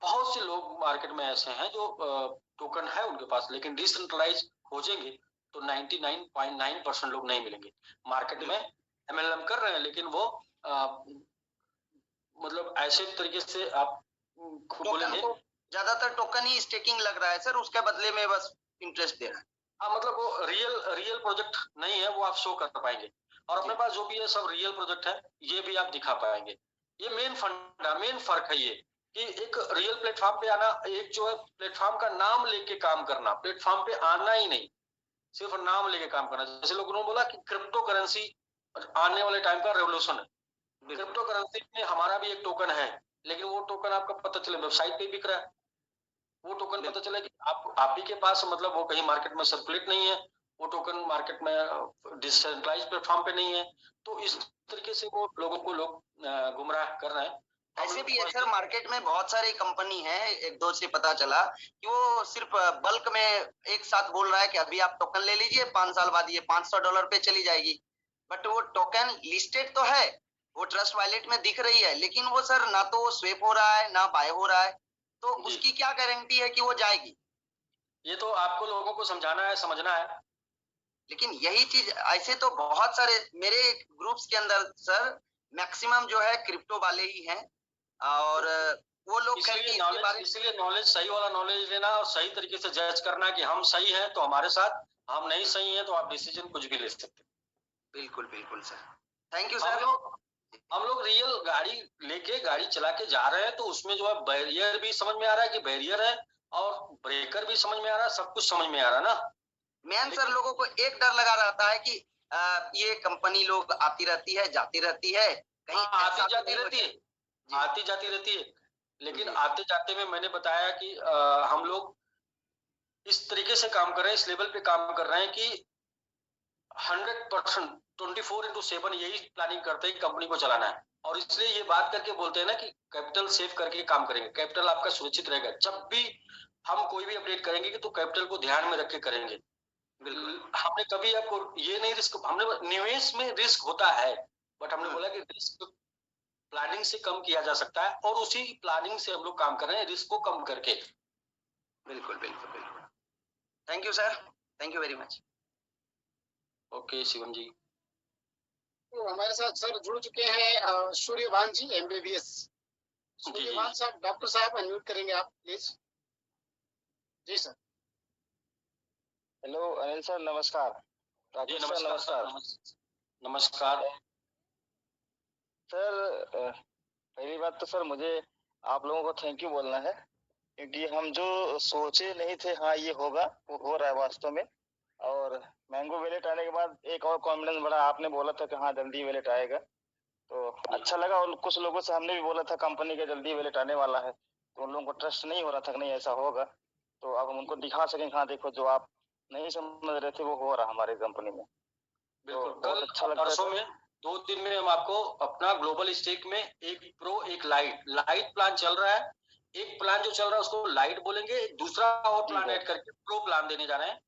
बहुत से लोग मार्केट में ऐसे हैं जो टोकन है उनके पास, लेकिन डिसेंट्रलाइज खोजेंगे तो 99.9% लोग नहीं मिलेंगे। मार्केट में एमएलएम कर रहे हैं, लेकिन वो मतलब ऐसे तरीके से आप बोलेंगे। ज्यादातर टोकन ही स्टेकिंग लग रहा है सर, उसके बदले में बस इंटरेस्ट दे रहा है। हाँ, मतलब वो रियल प्रोजेक्ट नहीं है, वो आप शो कर पाएंगे। और अपने पास जो भी है सब रियल प्रोजेक्ट है, ये भी आप दिखा पाएंगे। ये मेन फर्क है ये, कि एक रियल प्लेटफॉर्म पे आना, एक जो है प्लेटफॉर्म का नाम लेके काम करना, प्लेटफॉर्म पे आना ही नहीं, सिर्फ नाम लेके काम करना। जैसे लोगों ने बोला कि क्रिप्टो करेंसी आने वाले टाइम का रेवोल्यूशन है। क्रिप्टो करेंसी में हमारा भी एक टोकन है, लेकिन वो टोकन आपका पता चले वेबसाइट पे बिक रहा है। वो टोकन पता चला कि आप ही के पास, मतलब वो कहीं मार्केट में सर्कुलेट नहीं है, वो टोकन मार्केट में डिसेंट्रलाइज्ड प्लेटफॉर्म पे नहीं है। तो इस तरीके से वो लोगों को गुमराह कर रहे हैं। ऐसे भी है सर, मार्केट में बहुत सारी कंपनी है, एक दो से पता चला कि वो सिर्फ बल्क में एक साथ बोल रहा है कि अभी आप टोकन ले लीजिए, 5 साल बाद ये $500 पे चली जाएगी। बट वो टोकन लिस्टेड तो है, वो ट्रस्ट वॉलेट में दिख रही है, लेकिन वो सर ना तो स्वेप हो रहा है ना बाय हो रहा है, तो उसकी क्या गारंटी है कि वो जाएगी? ये तो आपको लोगों को समझाना है, समझना है। लेकिन यही चीज ऐसे तो बहुत सारे मेरे ग्रुप्स के अंदर सर मैक्सिमम जो है क्रिप्टो वाले ही हैं, और वो लोग इसलिए नॉलेज, सही वाला नॉलेज लेना और सही तरीके से जज करना कि हम सही हैं तो हमारे साथ, हम नहीं सही हैं तो आप डिसीजन कुछ भी ले सकते हैं। बिल्कुल बिल्कुल सर, थैंक यू सर। हम लोग रियल गाड़ी लेके गाड़ी चला के जा रहे हैं, तो उसमें जो है बैरियर भी समझ में आ रहा है कि बैरियर है, और ब्रेकर भी समझ में आ रहा है, सब कुछ समझ में आ रहा है ना। मेन सर लोगों को एक डर लगा रहता है कि ये कंपनी लोग आती रहती है जाती रहती है, कहीं आती जाती रहती है। लेकिन आते जाते में मैंने बताया कि हम लोग इस तरीके से काम कर रहे हैं, इस लेवल पे काम कर रहे हैं कि 100% 24/7 यही प्लानिंग करते हैं कि कंपनी को चलाना है। और इसलिए ये बात करके बोलते हैं ना कि कैपिटल सेव करके काम करेंगे, कैपिटल आपका सुरक्षित रहेगा। जब भी हम कोई भी अपडेट करेंगे तो कैपिटल को ध्यान में रख के करेंगे। हमने कभी आपको ये नहीं रिस्क, हमने निवेश में रिस्क होता है, बट हमने बोला कि रिस्क प्लानिंग से कम किया जा सकता है, और उसी प्लानिंग से हम लोग काम कर रहे हैं, रिस्क को कम करके। बिल्कुल बिल्कुल बिल्कुल, thank you sir, thank you very much. Okay Shivam ji. तो हमारे साथ सर जुड़ चुके हैं सूर्यभान जी, MBBS। सूर्यभान साहब, डॉक्टर साहब अनम्यूट करेंगे आप प्लीज। जी सर। हेलो अनिल सर, नमस्कार। जी नमस्कार। नमस्कार सर, पहली बात तो सर मुझे आप लोगों को थैंक यू बोलना है, क्योंकि हम जो सोचे नहीं थे हाँ ये होगा, वो हो रहा है वास्तव में। और मैंगो वैलेट आने के बाद एक और कॉन्फिडेंस बढ़ा, आपने बोला था कि हाँ जल्दी वैलेट आएगा, तो अच्छा लगा। और कुछ लोगों से हमने भी बोला था कंपनी का जल्दी वैलेट आने वाला है, तो उन लोगों को ट्रस्ट नहीं हो रहा था कि नहीं ऐसा होगा। तो अब हम उनको दिखा सकें हाँ देखो जो आप नहीं समझ रहे थे वो हो रहा हमारी कंपनी में। बिल्कुल। तो बहुत अच्छा लग रहा है। 2 दिन में हम आपको अपना ग्लोबल स्टेक में एक प्रो एक लाइट प्लान चल रहा है। एक प्लान जो चल रहा है उसको लाइट बोलेंगे, दूसरा और प्लान ऐड करके प्रो प्लान देने जा रहे हैं।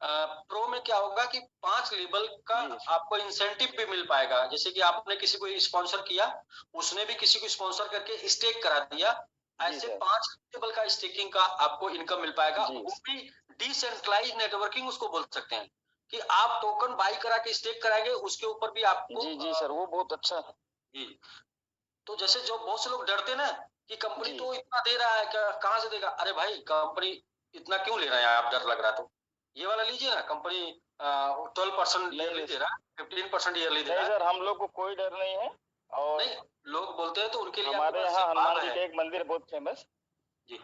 प्रो में क्या होगा कि 5 लेवल का आपको इंसेंटिव भी मिल पाएगा। जैसे कि आपने किसी को स्पॉन्सर किया, उसने भी किसी को स्पॉन्सर करके स्टेक करा दिया, ऐसे 5 लेवल का स्टेकिंग का आपको इनकम मिल पाएगा। वो भी डिसेंट्रलाइज नेटवर्किंग उसको बोल सकते हैं, कि आप टोकन बाई करा के स्टेक कराएंगे, उसके ऊपर भी आपको जी सर, वो बहुत अच्छा है। जी। तो जैसे जो बहुत से लोग डरते ना कि कंपनी जी। तो इतना दे रहा है, कहाँ से देगा? अरे भाई कंपनी इतना क्यों ले रहा है आप, डर लग रहा तो ये वाला लीजिए ना, कंपनी 12% ईयरली दे रहा है, 15% ईयरली दे रहा नहीं है। सर, हम लोग को कोई डर नहीं है। और नहीं, लोग बोलते हैं तो उनके लिए हमारे आपके पास यहाँ लाभ हनुमान जी है। का एक मंदिर बहुत फेमस। जी।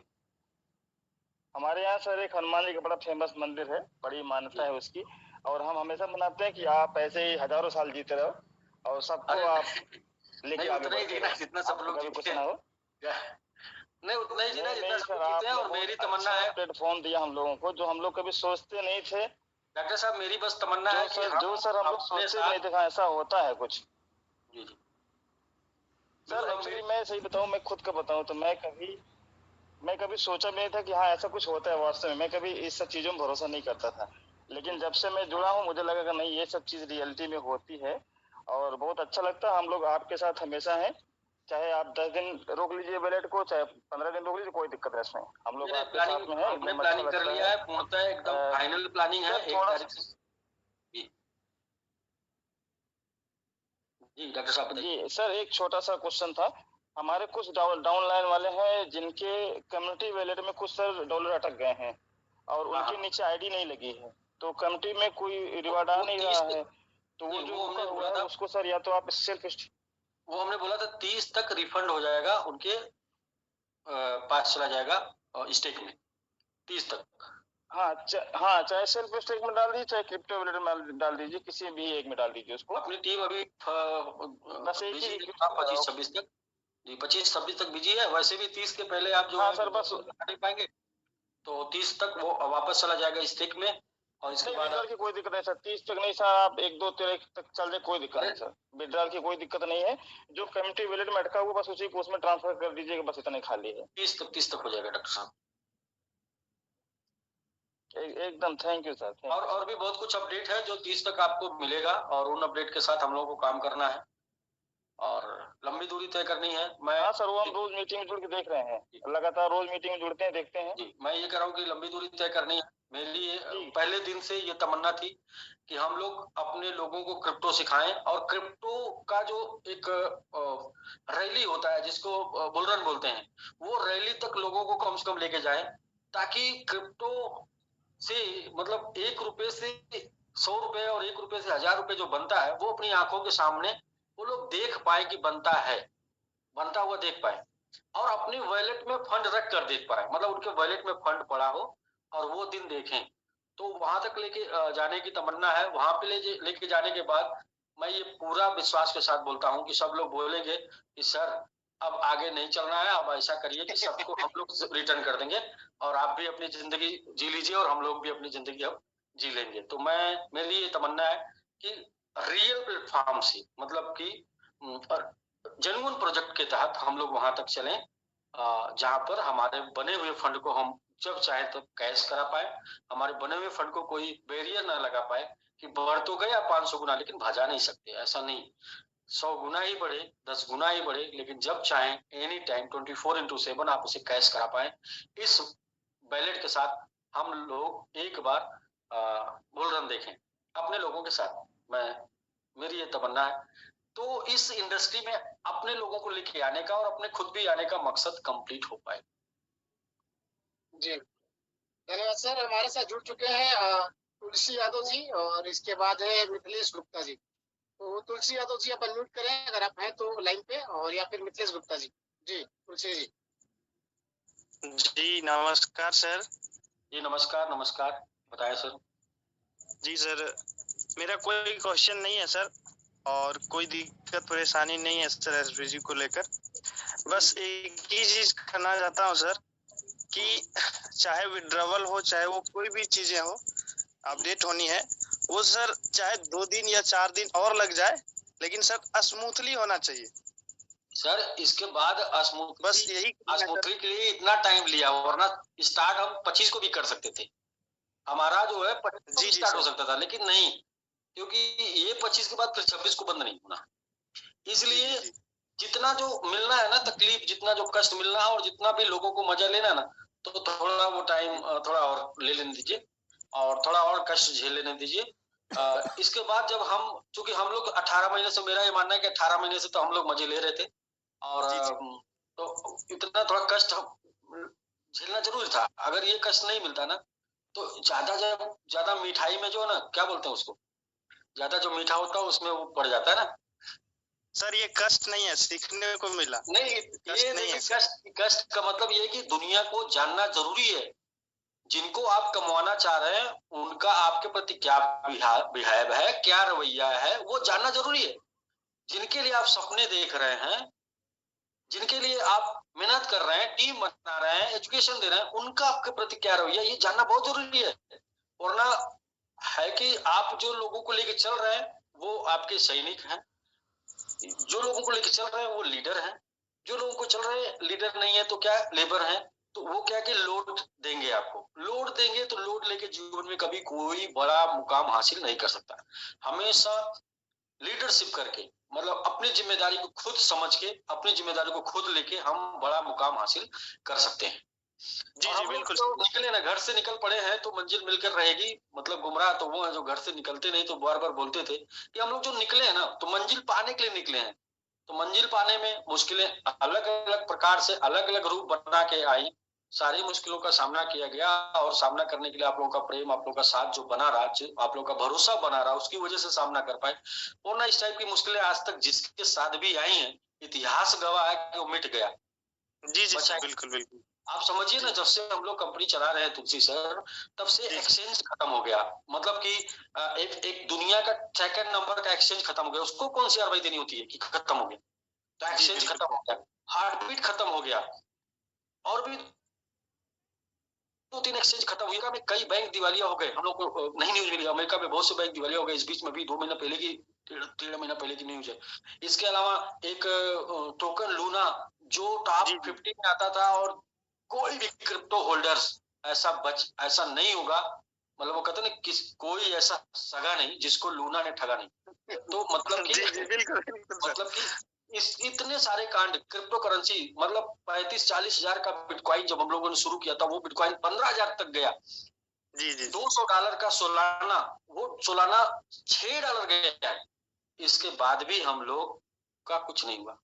हमारे यहाँ सर एक हनुमान जी का बड़ा फेमस मंदिर है, बड़ी मान्यता है उसकी। और हम हमेशा मनाते हैं कि आप ऐसे ही हजारों साल जीते रहो और सबको अरे आप लेके नहीं, आगे उतना ही बढ़ते जीना रहो, जितना सब आपको लोग कभी कुछ जीते ना हैं। हो। नहीं, उतना ही जीना जितना नहीं सब सर, लोग जीते हैं। आपने और मेरी बहुत तमन्ना अच्छा है प्लेटफॉर्म दिया हम लोगों को, जो हम लोग कभी सोचते नहीं थे। डॉक्टर साहब, मेरी बस तमन्ना है कि जो सर हम लोग अपने सोचते साथ। नहीं थे कि ऐसा होता है कुछ। जी जी सर बिल्कुल, हम एक्चुअली मैं सही बताऊं, मैं खुद का बताऊं तो मैं कभी सोचा भी नहीं था कि हाँ ऐसा कुछ होता है वास्तव में। मैं कभी इस सब चीजों में भरोसा नहीं करता था, लेकिन जब से मैं जुड़ा हूँ मुझे लगा कि नहीं, ये सब चीज रियलिटी में होती है और बहुत अच्छा लगता है। हम लोग आपके साथ हमेशा हैं, चाहे आप 10 दिन रोक लीजिए बैलेट को, चाहे 15 दिन रोक लीजिए, कोई दिक्कत है इसमें। हम लोग मेरे आपके साथ में हैं, हमने एकदम अच्छा प्लानिंग कर लगता लिया है। है, पूर्णतः एकदम फाइनल प्लानिंग है। सर 1 थोड़ा तारीख से। जी डॉक्टर साहब बताइए। जी सर, एक छोटा सा क्वेश्चन था। हमारे कुछ डाउन लाइन वाले हैं जिनके कम्युनिटी वैलेट में कुछ सर डॉलर अटक गए हैं और हाँ, उनके हाँ। नीचे आईडी नहीं लगी है, तो कम्युनिटी में कोई रिवार्ड आ वो नहीं 30 रहा है। तो वो नहीं, जो वो रुका हमने हुआ बोला है था, उसको सर या तो आप सेल्फ। वो हमने बोला था 30 तक रिफंड हो जाएगा उनके पास, चला जाएगा स्टेक में 30 तक। हाँ हाँ, चाहे सेल्फ स्टेक में डाल दीजिए, चाहे क्रिप्टो वैलेट में डाल दीजिए, किसी भी एक में डाल दीजिए उसको। अपनी टीम अभी बस एक बिजी ही है, request कर रहा हूँ। 25-26 तक। जी 25-26 तक बिजी है। वैसे भी 30 के पहले आप जो हाँ है सर, बस नहीं पाएंगे, तो 30 तक वो वापस चला जाएगा स्टेक में। और इसके नहीं, बाद विड्रॉल की कोई दिक्कत नहीं सर, 30 तक नहीं सर, आप 1-2 तारीख तक चल जाए, कोई दिक्कत अरे नहीं सर। विड्रॉल की कोई दिक्कत नहीं है। जो कम्युनिटी वैलेट में अटका हुआ बस उसी को उसमें ट्रांसफर कर दीजिएगा, बस इतना ही खाली है। 30 तक हो जाएगा डॉक्टर साहब। एकदम thank you sir, thank you और सर। भी बहुत कुछ अपडेट है जो 30 तक आपको मिलेगा, और उन अपडेट के साथ हम लोगों को काम करना है और लंबी दूरी तय करनी है। मैं हाँ सर, वो हम रोज मीटिंग में जुड़ के देख रहे हैं, लगातार रोज मीटिंग में जुड़ते हैं, देखते हैं। जी, मैं ये कह रहा हूँ कि लंबी दूरी तय करनी है। मेरी जी। पहले दिन से ये तमन्ना थी कि हम लोग अपने लोगों को क्रिप्टो सिखाएं, और क्रिप्टो का जो एक रैली होता है जिसको बुल रन बोलते हैं, वो रैली तक लोगों को कम से कम लेके जाएं, ताकि क्रिप्टो से मतलब 1 रुपए से 100 रुपए और 1 रुपए से 1000 रुपए जो बनता है, वो अपनी आंखों के सामने वो लोग देख पाए कि बनता है, बनता हुआ देख पाए, और अपनी वॉलेट में फंड रख कर देख पाए, मतलब उनके वॉलेट में फंड पड़ा हो और वो दिन देखें। तो वहां तक लेके जाने की तमन्ना है। वहां पे लेके जाने के बाद मैं ये पूरा विश्वास के साथ बोलता हूँ कि सब लोग बोलेंगे कि सर अब आगे नहीं चलना है, अब ऐसा करिए कि सबको हम लोग रिटर्न कर देंगे और आप भी अपनी जिंदगी जी लीजिए और हम लोग भी अपनी जिंदगी अब जी लेंगे। तो मेरी ये तमन्ना है कि रियल प्लेटफॉर्म से, मतलब कि जेन्युइन प्रोजेक्ट के तहत हम लोग वहां तक चलें जहां पर हमारे बने हुए फंड को हम जब चाहे तब कैश करा पाए, हमारे बने हुए फंड को कोई बैरियर ना लगा पाए कि बढ़ तो गया 500 गुना लेकिन भजा नहीं सकते, ऐसा नहीं। 100 गुना ही बढ़े, 10 गुना ही बढ़े, लेकिन जब चाहे एनी टाइम 24/7 आप उसे कैश करा पाए। इस बैलेट के साथ हम लोग एक बार बुल रन देखें अपने लोगों के साथ। मेरी ये तमन्ना है। तो इस इंडस्ट्री में अपने लोगों को लेके आने का और अपने खुद भी आने का मकसद कंप्लीट हो पाए। जी धन्यवाद सर। हमारे साथ जुड़ चुके हैं तुलसी यादव जी, और इसके बाद है मिथिलेश गुप्ता जी। तो तुलसी यादव जी आप अनम्यूट करें अगर आप हैं तो लाइन पे, और या फिर मिथिलेश गुप्ता जी। जी तुलसी जी। जी नमस्कार सर। जी नमस्कार, नमस्कार, बताएं सर। जी सर, मेरा कोई क्वेश्चन नहीं है सर, और कोई दिक्कत परेशानी नहीं है सर एसपीजी को लेकर। बस एक ही चीज कहना चाहता हूँ सर कि चाहे विड्रॉवल हो, चाहे वो कोई भी चीजें हो, अपडेट होनी है, वो सर चाहे 2 दिन या 4 दिन और लग जाए, लेकिन सर स्मूथली होना चाहिए सर। इसके बाद बस यही स्मूथली के लिए इतना टाइम लिया, वरना स्टार्ट हम 25 को भी कर सकते थे। हमारा जो है 25 जी स्टार्ट हो सकता था, लेकिन नहीं, क्योंकि ये 25 के बाद फिर 26 को बंद नहीं होना। इसलिए जितना जो मिलना है ना तकलीफ, जितना जो कष्ट मिलना है और जितना भी लोगों को मजा लेना है ना, तो थोड़ा वो टाइम थोड़ा और ले लेने दीजिए और थोड़ा और कष्ट झेल लेने दीजिए। इसके बाद जब हम, चूंकि हम लोग 18 महीने से, मेरा ये मानना है कि 18 महीने से तो हम लोग मजे ले रहे थे, और तो इतना थोड़ा कष्ट झेलना जरूरी था। अगर ये कष्ट नहीं मिलता ना तो ज्यादा मिठाई में जो है ना, क्या बोलते हैं उसको, ज्यादा जो मीठा होता है उसमें वो पड़ जाता है ना। सर ये कष्ट नहीं है, सीखने को मिला। नहीं, ये नहीं है। कष्ट का मतलब ये है कि दुनिया को जानना जरूरी है। जिनको आप कमवाना चाह रहे हैं उनका आपके प्रति क्या बिहेव है, क्या रवैया है, वो जानना जरूरी है। जिनके लिए आप सपने देख रहे हैं, जिनके लिए आप मेहनत कर रहे हैं, टीम बना रहे हैं, एजुकेशन दे रहे हैं, उनका आपके प्रति क्या रवैया, ये जानना बहुत जरूरी है। वरना है कि आप जो लोगों को लेके चल रहे हैं वो आपके सैनिक हैं, जो लोगों को लेके चल रहे हैं वो लीडर हैं, जो लोगों को चल रहे हैं लीडर नहीं है तो क्या लेबर हैं। तो वो क्या कि लोड देंगे, आपको लोड देंगे, तो लोड लेके जीवन में कभी कोई बड़ा मुकाम हासिल नहीं कर सकता। हमेशा लीडरशिप करके, मतलब अपनी जिम्मेदारी को खुद समझ के, अपनी जिम्मेदारी को खुद लेके हम बड़ा मुकाम हासिल कर सकते हैं। जी जी बिल्कुल। तो निकले ना, घर से निकल पड़े हैं तो मंजिल मिलकर रहेगी। मतलब गुमराह तो वो है जो घर से निकलते नहीं, तो बार बार बोलते थे कि हम लोग जो निकले हैं ना तो मंजिल पाने के लिए निकले हैं। तो मंजिल पाने में मुश्किलें अलग अलग प्रकार से अलग अलग रूप बना के आई। सारी मुश्किलों का सामना किया गया और सामना करने के लिए आप लोगों का प्रेम, आप लोगों का साथ जो बना रहा, आप लोगों का भरोसा बना रहा, उसकी वजह से सामना कर पाए। और ना इस टाइप की मुश्किलें आज तक जिसके साथ भी आई हैं, इतिहास गवाह है कि वो मिट गया। जी जी बिल्कुल बिल्कुल। आप समझिए ना, जब से हम लोग कंपनी चला रहे हैं तुलसी सर, तब से एक्सचेंज खत्म हो गया। मतलब कि एक दुनिया का सेकंड नंबर का एक्सचेंज खत्म हो गया। उसको कौन सी कार्रवाई देनी होती है कि खत्म हो गया, तो एक्सचेंज खत्म हो गया, हार्ट बीट खत्म हो गया, और भी 2-3 एक्सचेंज खत्म हुई। में कई बैंक दिवालिया हो गए, हम लोग को नहीं न्यूज मिली। अमेरिका में बहुत से बैंक दिवालिया हो गए इस बीच में भी, 2 महीना पहले की, 1.5 महीना पहले की न्यूज है। इसके अलावा एक टोकन लूना जो टॉप 50 में आता था, और कोई भी क्रिप्टो होल्डर्स ऐसा नहीं होगा, मतलब वो कहते हैं कोई ऐसा सगा नहीं जिसको लूना ने ठगा नहीं। तो मतलब कि इतने सारे कांड, क्रिप्टो करेंसी, मतलब 35-40 हजार का बिटकॉइन जब हम लोगों ने शुरू किया था, वो बिटकॉइन 15,000 तक गया। जी जी। $200 का सोलाना, वो सोलाना $6 गया। इसके बाद भी हम लोग का कुछ नहीं हुआ,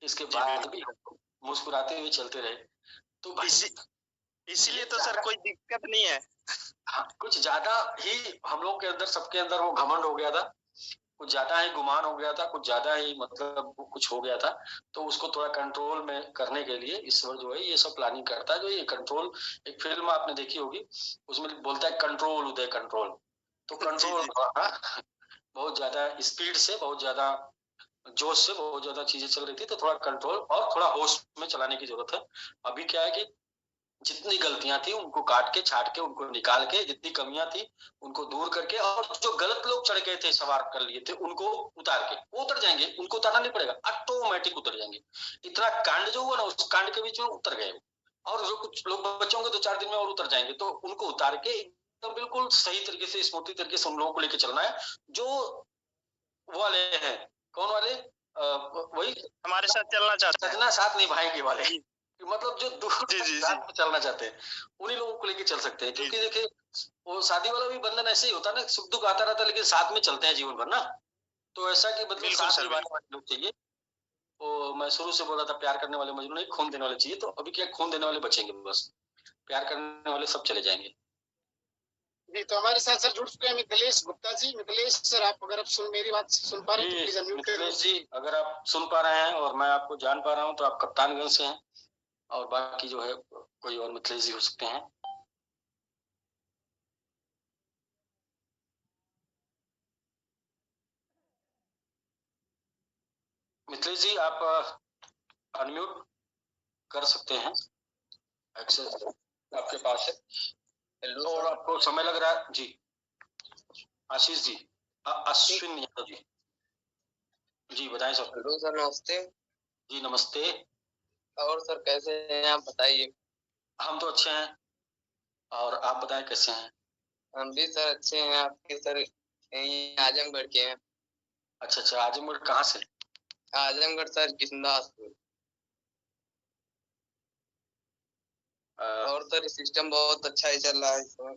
इसके बाद भी मुस्कुराते हुए चलते रहे। तो इसीलिए तो सर कोई दिक्कत नहीं है। हाँ, कुछ ज्यादा ही हम लोग के अंदर, सबके अंदर वो घमंड हो गया था, कुछ ज्यादा ही गुमान हो गया था, कुछ ज्यादा ही मतलब कुछ हो गया था। तो उसको थोड़ा कंट्रोल में करने के लिए ईश्वर जो है ये सब प्लानिंग करता है। जो ये कंट्रोल, एक फिल्म आपने देखी होगी, उसमें बोलता है कंट्रोल उदय कंट्रोल। तो कंट्रोल बहुत ज्यादा स्पीड से, बहुत ज्यादा जोश से बहुत ज्यादा चीजें चल रही थी, तो थोड़ा कंट्रोल और थोड़ा होश में चलाने की जरूरत है। अभी क्या है कि जितनी गलतियां थी उनको काट के छाट के, उनको निकाल के, जितनी कमियां थी उनको दूर करके, और जो गलत लोग चढ़ गए थे, सवार कर लिए थे, उनको उतार के, वो उतर जाएंगे, उनको उतारना नहीं पड़ेगा, ऑटोमेटिक उतर जाएंगे। इतना कांड जो हुआ ना, उस कांड के बीच में उतर गए, और जो कुछ लोग बचे होंगे 2-4 दिन में और उतर जाएंगे। तो उनको उतार के एकदम बिल्कुल सही तरीके से, स्मूथली तरीके से उन लोगों को लेकर चलना है जो वाले हैं। कौन वाले? वही हमारे साथ चलना चाहते हैं, साथ निभाएंगे वाले, मतलब जो दूर चलना चाहते हैं, उन्हीं लोगों को लेके चल सकते हैं। क्योंकि देखिए, वो शादी वाला भी बंधन ऐसे ही होता है ना, सुख दुख आता रहता है, लेकिन साथ में चलते हैं जीवन भर ना। तो ऐसा कि मतलब साथ निभाने वाले लोग चाहिए। तो मैं शुरू से बोल रहा था, प्यार करने वाले मजनू नहीं, खून देने वाले चाहिए। तो अभी क्या, खून देने वाले बचेंगे, बस प्यार करने वाले सब चले जाएंगे। जी, तो हमारे साथ सर जुड़ चुके हैं मिथिलेश गुप्ता जी। मिथिलेश सर, आप अगर आप मेरी बात सुन पा रहे हैं तो प्लीज अनम्यूट करिए। मिथिलेश जी, अगर आप सुन पा रहे हैं और मैं आपको जान पा रहा हूँ, तो आप कप्तानगंज से हैं, और बाकी जो है कोई और मिथिलेश जी हो सकते हैं। मिथिलेश जी, आप अनम्यूट कर सकते हैं, एक्सेस आपके पास है। हेलो, और आपको समय लग रहा है जी। आशीष जी, अश्विन यादव जी, जी बताएं सर। हेलो सर, नमस्ते। जी नमस्ते। और सर कैसे हैं आप, बताइए। हम तो अच्छे हैं, और आप बताएं कैसे हैं? हम भी सर अच्छे हैं। आपके सर यहीं आजमगढ़ के हैं। अच्छा, आजमगढ़ कहाँ से? आजमगढ़ सर, किशनदासपुर। और सर सिस्टम बहुत अच्छा ही चल रहा है इस समय।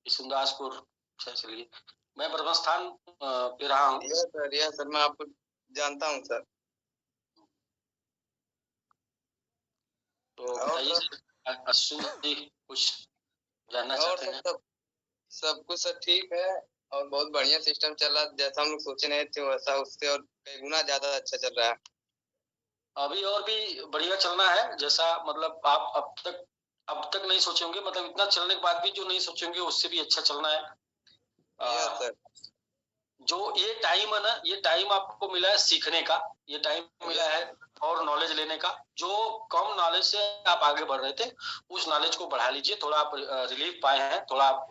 किशनदासपुर, अच्छा चलिए। मैं ब्रह्मस्थान पे रहा हूँ। यस सर, मैं आपको जानता हूँ सर। तो बताइए सर, अश्विन जी कुछ जानना और चाहते हैं? सब कुछ सर ठीक है और बहुत बढ़िया सिस्टम चल रहा है, जैसा हम लोग सोचे नहीं थे वैसा उससे और कई गुना ज्यादा अच्छा चल रहा है। अभी और भी बढ़िया चलना है, जैसा मतलब आप अब तक नहीं सोचे होंगे, मतलब इतना चलने के बाद भी जो नहीं सोचे होंगे उससे भी अच्छा चलना है। Yes sir. जो ये टाइम है ना, ये टाइम आपको मिला है सीखने का, ये टाइम मिला है और नॉलेज लेने का। जो कम नॉलेज से आप आगे बढ़ रहे थे, उस नॉलेज को बढ़ा लीजिए। थोड़ा आप रिलीफ पाए हैं, थोड़ा आप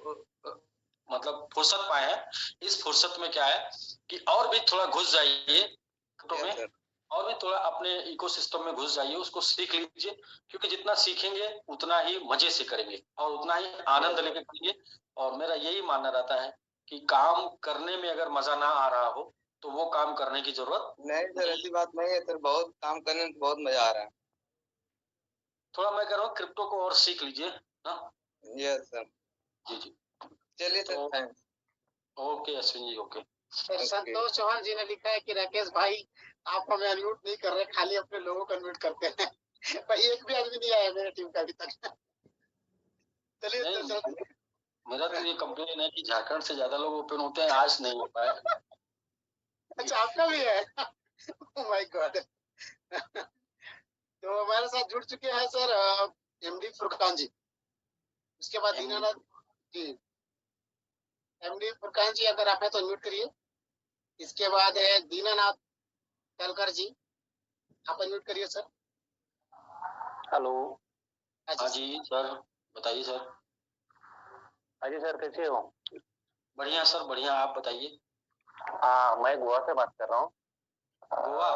मतलब फुर्सत पाए हैं। इस फुर्सत में क्या है कि और भी थोड़ा घुस जाइए में, और भी थोड़ा अपने इकोसिस्टम में घुस जाइए, उसको सीख लीजिए। क्योंकि जितना सीखेंगे उतना ही मजे से करेंगे और उतना ही आनंद लेके करेंगे। और मेरा यही मानना रहता है कि काम करने में अगर मजा ना आ रहा हो तो वो काम करने की जरूरत नहीं सर, ऐसी बात नहीं है सर, बहुत काम करने में बहुत मजा आ रहा है। थोड़ा मैं कह रहा हूँ क्रिप्टो को और सीख लीजिए ना। Yes sir. जी जी, चलिए सर, थैंक्स। ओके अश्विन जी, ओके। संतोष चौहान जी ने लिखा है कि राकेश भाई आप हमें अनम्यूट नहीं कर रहे, खाली अपने लोगों को अनम्यूट करते हैं। भाई एक भी आदमी नहीं आया मेरे टीम का अभी तक। चलिए मेरा तो ये कंप्लेन है कि झारखंड से ज्यादा लोग ओपन होते हैं, आज नहीं हो पाया। अच्छा आपका भी है? Oh my God. तो हमारे साथ जुड़ चुके हैं सर एमडी फुरकान जी, उसके बाद दीनानाथ जी। एमडी फुरकान जी अगर आप हैं तो अनम्यूट करिए। इसके बाद है दीनानाथ कलकर जी, आप अनम्यूट करिए सर। हेलो। हाँ जी सर, बताइए सर। अजय सर कैसे हो? बढ़िया सर, बढ़िया, आप बताइए। हाँ, मैं गोवा से बात कर रहा हूँ। गोवा?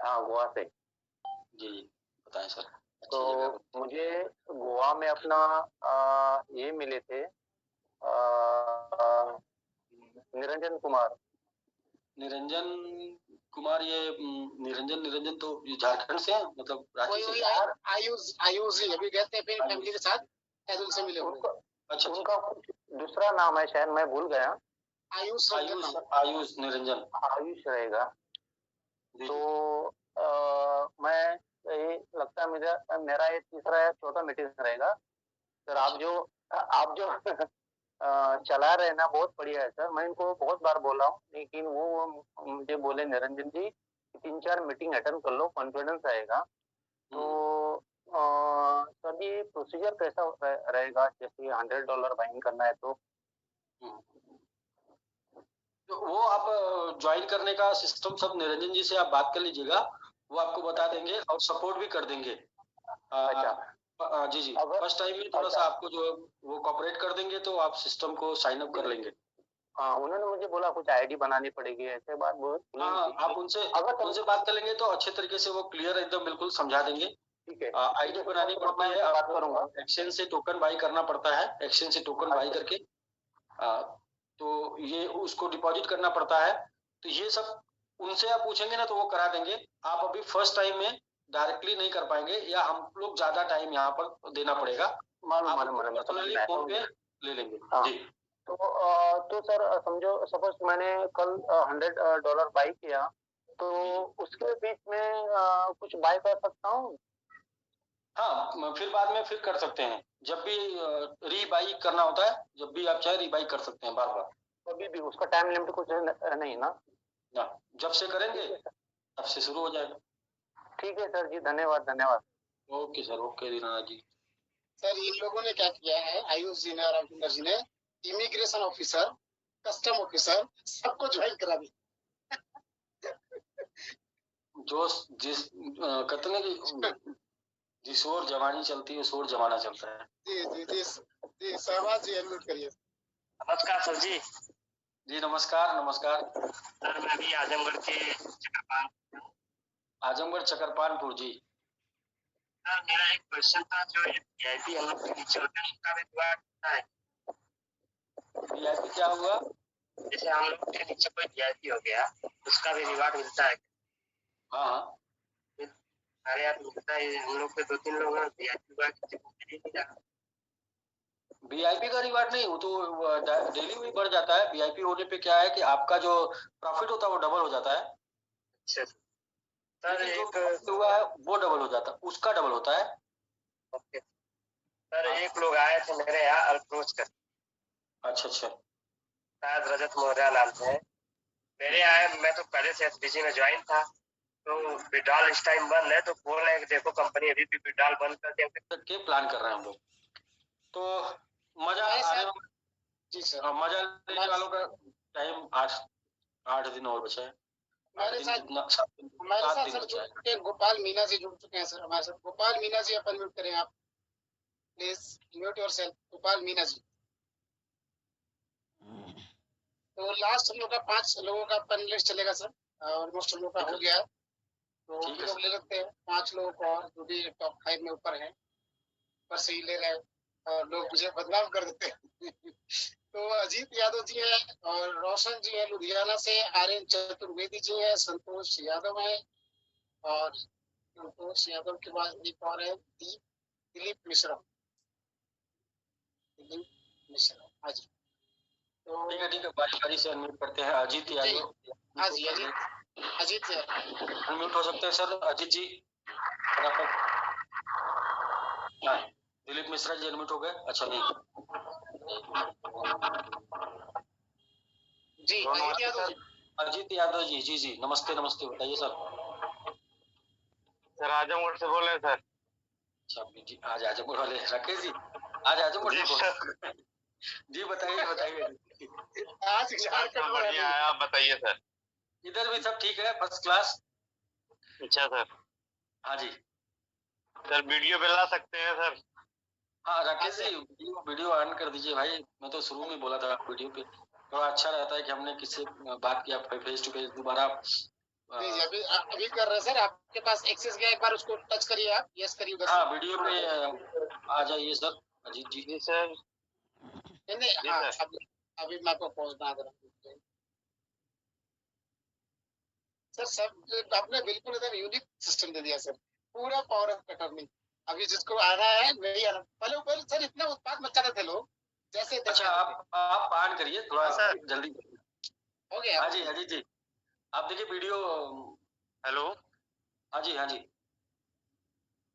हाँ, गोवा से। जी बताएं सर। तो मुझे गोवा में अपना ये मिले थे निरंजन कुमार। निरंजन कुमार, ये निरंजन तो ये झारखंड से है, मतलब रांची से। आयुष जी अभी गए थे अपनी फैमिली के साथ, शायद उनसे मिले होंगे। अच्छा, उनका कुछ दूसरा नाम है शायद, मैं भूल गया। आयुष निरंजन, आयुष रहेगा। तो मैं ये लगता है मेरा ये तीसरा या चौथा मीटिंग रहेगा सर। आप जो चला रहे ना, बहुत बढ़िया है सर। मैं इनको बहुत बार बोला हूँ, लेकिन वो मुझे बोले निरंजन जी 3-4 मीटिंग अटेंड कर लो, कॉन्फिडेंस आएगा। तो सर ये प्रोसीजर कैसा रहेगा? जैसे $100 बाइंग करना है तो वो आप ज्वाइन करने का सिस्टम सब निरंजन जी से आप बात कर लीजिएगा, वो आपको बता देंगे और सपोर्ट भी कर देंगे। जी फर्स्ट टाइम में थोड़ा सा आपको जो वो कॉपरेट कर देंगे, तो आप सिस्टम को साइन अप कर लेंगे। हाँ, उन्होंने मुझे बोला कुछ आईडी बनानी पड़ेगी, ऐसे बात बोल। हाँ, आप उनसे बात कर लेंगे तो अच्छे तरीके से वो क्लियर एकदम बिल्कुल समझा देंगे। ठीक है। आईडी बनानी पड़ती है, बात करूंगा। एक्सचेंज से टोकन बाई करना पड़ता है, एक्सचेंज से टोकन बाई करके तो ये उसको डिपॉजिट करना पड़ता है। तो ये सब उनसे आप पूछेंगे ना तो वो करा देंगे। आप अभी फर्स्ट टाइम में डायरेक्टली नहीं कर पाएंगे, या हम लोग ज्यादा टाइम यहाँ पर देना पड़ेगा। पर्सनली फोन पे ले लेंगे। जी। तो सर समझो, सपोज मैंने कल $100 बाई किया, तो उसके बीच में कुछ बाय कर सकता हूँ? हाँ, फिर बाद में फिर कर सकते हैं, जब भी रीबाई करना होता है, जब भी आप चाहे रीबाई कर सकते हैं बार बार। कभी भी उसका टाइम लिमिट कुछ नहीं ना? जब से करेंगे तब से शुरू हो जाएगा। ठीक है सर जी, धन्यवाद। ओके सर, ओके दीनानाथ जी। सर इन लोगों ने क्या किया है, आयुष जी ने और रामचंद्र जी ने, इमिग्रेशन ऑफिसर, कस्टम ऑफिसर सबको ज्वाइन करा दिया। जो कहते हैं कि जिस ओर जवानी चलती है उस ओर जमाना चलता है। जी सहवाज जी अनम्यूट करिए। नमस्कार सर जी। जी नमस्कार। सर मैं अभी आजमगढ़ चकरपालपुर जी। सर मेरा एक क्वेश्चन था, जो वीआईपी हम लोग के नीचे होते हैं उसका भी रिवार्ड मिलता है? वीआईपी क्या हुआ? जैसे हम लोग के नीचे कोई वीआईपी हो गया, उसका भी रिवार्ड मिलता है? हाँ, अरे यार मिलता है, हम लोग के 2-3 लोग वीआईपी का रिवार्ड नहीं, वो तो डेली भी बढ़ जाता है। वीआईपी होने पे क्या है कि आपका जो प्रॉफिट होता है वो डबल हो जाता है। अच्छा सर, जो हुआ है वो डबल हो जाता है, उसका डबल होता है। ओके सर, एक लोग आए थे मेरे यहाँ अप्रोच कर, अच्छा अच्छा शायद रजत मौर्य नाम से है। मेरे यहाँ आए, मैं तो पहले से एसबीसी में ज्वाइन था, तो विड्रॉल इस टाइम बंद है, तो बोल रहे हैं कि देखो कंपनी अभी भी विड्रॉल बंद कर देंगे। तक के प्लान कर रहे हैं हम लोग, तो मजा आने वाला, जी सर, मजा लेने वालों का टाइम 8 दिन और बचा है। हमारे साथ हमारे साथ सर जुड़ चुके हैं गोपाल मीना जी, जुड़ चुके हैं सर हमारे साथ। गोपाल मीना जी आप अनम्यूट करें, आप please mute yourself, Gopal Meena ji. तो लास्ट हम लोग का 5 लोगों का पैनलिस्ट चलेगा सर, ऑलमोस्ट हम लोग का हो गया है, तो हम लोग ले लेते हैं 5 लोगों को और, जो भी टॉप 5 में ऊपर है, ऊपर से ही ले रहे हैं और लोग मुझे बदनाम कर देते हैं। तो अजीत यादव जी है और रोशन जी है लुधियाना से, आर्यन चतुर्वेदी जी है, संतोष यादव है, और संतोष यादव के बाद एक और है दिलीप मिश्रा। दिलीप मिश्रा, हाँ जी। तो ठीक है, बारी से अनम्यूट करते हैं अजीत यादव। हाँ जी, अजीत अनम्यूट हो सकते हैं सर, अजीत जी फटाफट। हाँ, दिलीप मिश्रा जी अनम्यूट हो गए। अच्छा नहीं जी, अजीत यादव जी, जी जी नमस्ते नमस्ते, बताइए सर। सर आजमगढ़ से बोल रहे हैं सर। अच्छा जी, आज आजमगढ़ वाले राकेश जी, आज आजमगढ़ से जी बताइए बताइए। आज बढ़िया है, आप बताइए सर। इधर भी सब ठीक है, फर्स्ट क्लास। अच्छा सर। हाँ जी सर, वीडियो पे ला सकते हैं सर? हाँ राकेश जी, वीडियो ऑन कर दीजिए भाई। मैं तो शुरू में बोला था वीडियो पे थोड़ा अच्छा रहता है कि हमने किससे बात किया फेस टू फेस दोबारा। अभी कर रहे हैं सर, आपके पास एक्सेस गया, एक बार उसको टच करिए, आप यस करिए उधर। हाँ वीडियो पे आ जाइए सर अजीत जी। जी सर। नहीं हाँ, अभी मैं आपको पहुंच बना दे रहा हूँ सर। सब आपने बिल्कुल एकदम यूनिक सिस्टम दे दिया सर, पूरा पावर ऑफ अटॉर्नी। अभी जिसको आना है नहीं आना, पहले सर इतना उत्पाद मचा रहे थे लोग, जैसे अच्छा आप ऑन करिए थोड़ा सर, जल्दी हो गया। हाँ जी अजीत जी, आप देखिए वीडियो। हेलो हाँ जी हाँ जी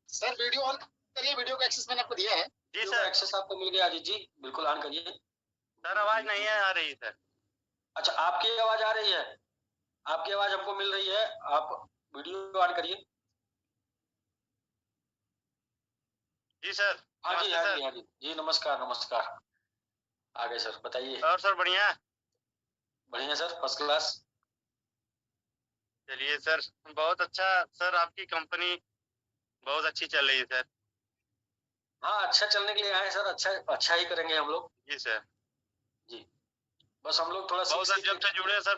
सर, वीडियो ऑन करिए, वीडियो का एक्सेस मैंने आपको दिया है। जी सर, एक्सेस आपको मिल गया अजीत जी, बिल्कुल ऑन करिए। सर आवाज नहीं है आ रही सर। अच्छा आपकी आवाज आ रही है, आपकी आवाज हमको मिल रही है, आप वीडियो ऑन करिए। जी सर। हाँ जी हाँ जी हाँ जी जी नमस्कार नमस्कार, आ गए सर, बताइए। और सर बढ़िया बढ़िया सर, फर्स्ट क्लास। चलिए सर, बहुत अच्छा सर, आपकी कंपनी बहुत अच्छी चल रही है सर। हाँ अच्छा चलने के लिए आए सर, अच्छा ही करेंगे हम लोग। जी सर। जी बस हम लोग थोड़ा बहुत जब से जुड़े सर,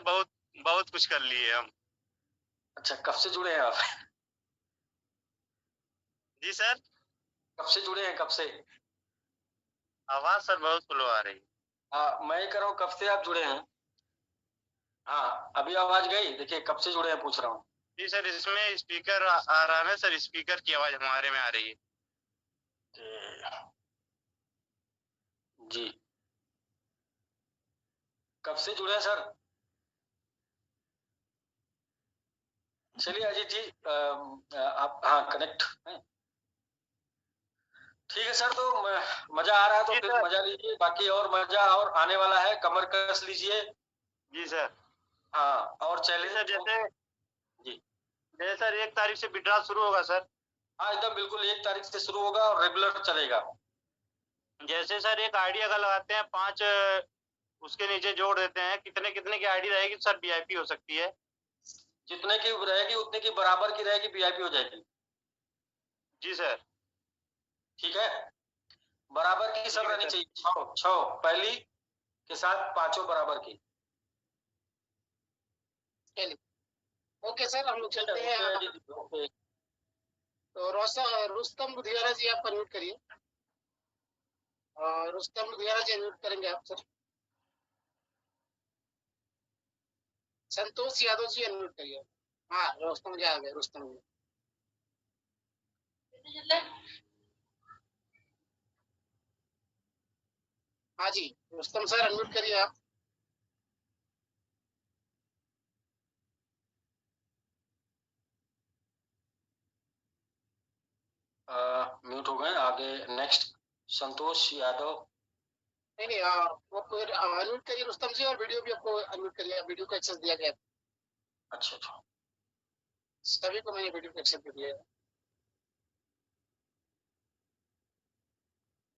बहुत कुछ कर लिए हम। अच्छा कब से जुड़े हैं आप? जी सर। कब से जुड़े हैं, कब से? आवाज सर बहुत स्लो आ रही है। हाँ मैं कह रहा हूँ कब से आप जुड़े हैं। हाँ अभी आवाज गई, देखिए कब से जुड़े हैं पूछ रहा हूँ। जी सर, इसमें स्पीकर आ रहा है सर, स्पीकर की आवाज हमारे में आ रही है। जी कब से जुड़े हैं सर? चलिए अजीत जी आप हाँ कनेक्ट हैं, ठीक है सर। तो मजा आ रहा है तो फिर मजा लीजिए, बाकी और मजा और आने वाला है, कमर कस लीजिए। जी सर। हाँ और चैलेंज सर जी जैसे सर 1 तारीख से विड्रॉल शुरू होगा सर। हाँ एकदम बिल्कुल 1 तारीख से शुरू होगा और रेगुलर चलेगा। जैसे सर एक आईडी अगर लगाते हैं 5, उसके नीचे जोड़ देते हैं, कितने कितने की आईडी रहेगी सर वीआईपी हो सकती है? जितने की रहेगी उतने की बराबर की रहेगी, वीआईपी हो जाएगी। जी सर। ठीक है, बराबर की सब रहनी चाहिए, 6 पहली के साथ 5 बराबर की। ओके सर, हम लोग चलते हैं। तो रुस्तम लुधियाना जी आप अनम्यूट करिए, और रुस्तम लुधियाना जी अनम्यूट करेंगे आप सर। संतोष यादव जी अनम्यूट करिए। हाँ रुस्तम जी आ गए, रुस्तम जी। हाँ जी रुस्तम सर अनम्यूट करिए आप। म्यूट हो गए। आगे नेक्स्ट संतोष यादव। नहीं नहीं वो फिर अनम्यूट करिए रुस्तम जी, और वीडियो भी आपको अनम्यूट करिए, वीडियो को एक्सेस दिया गया है। अच्छा अच्छा, सभी को मैंने वीडियो को एक्सेस दे दिया है।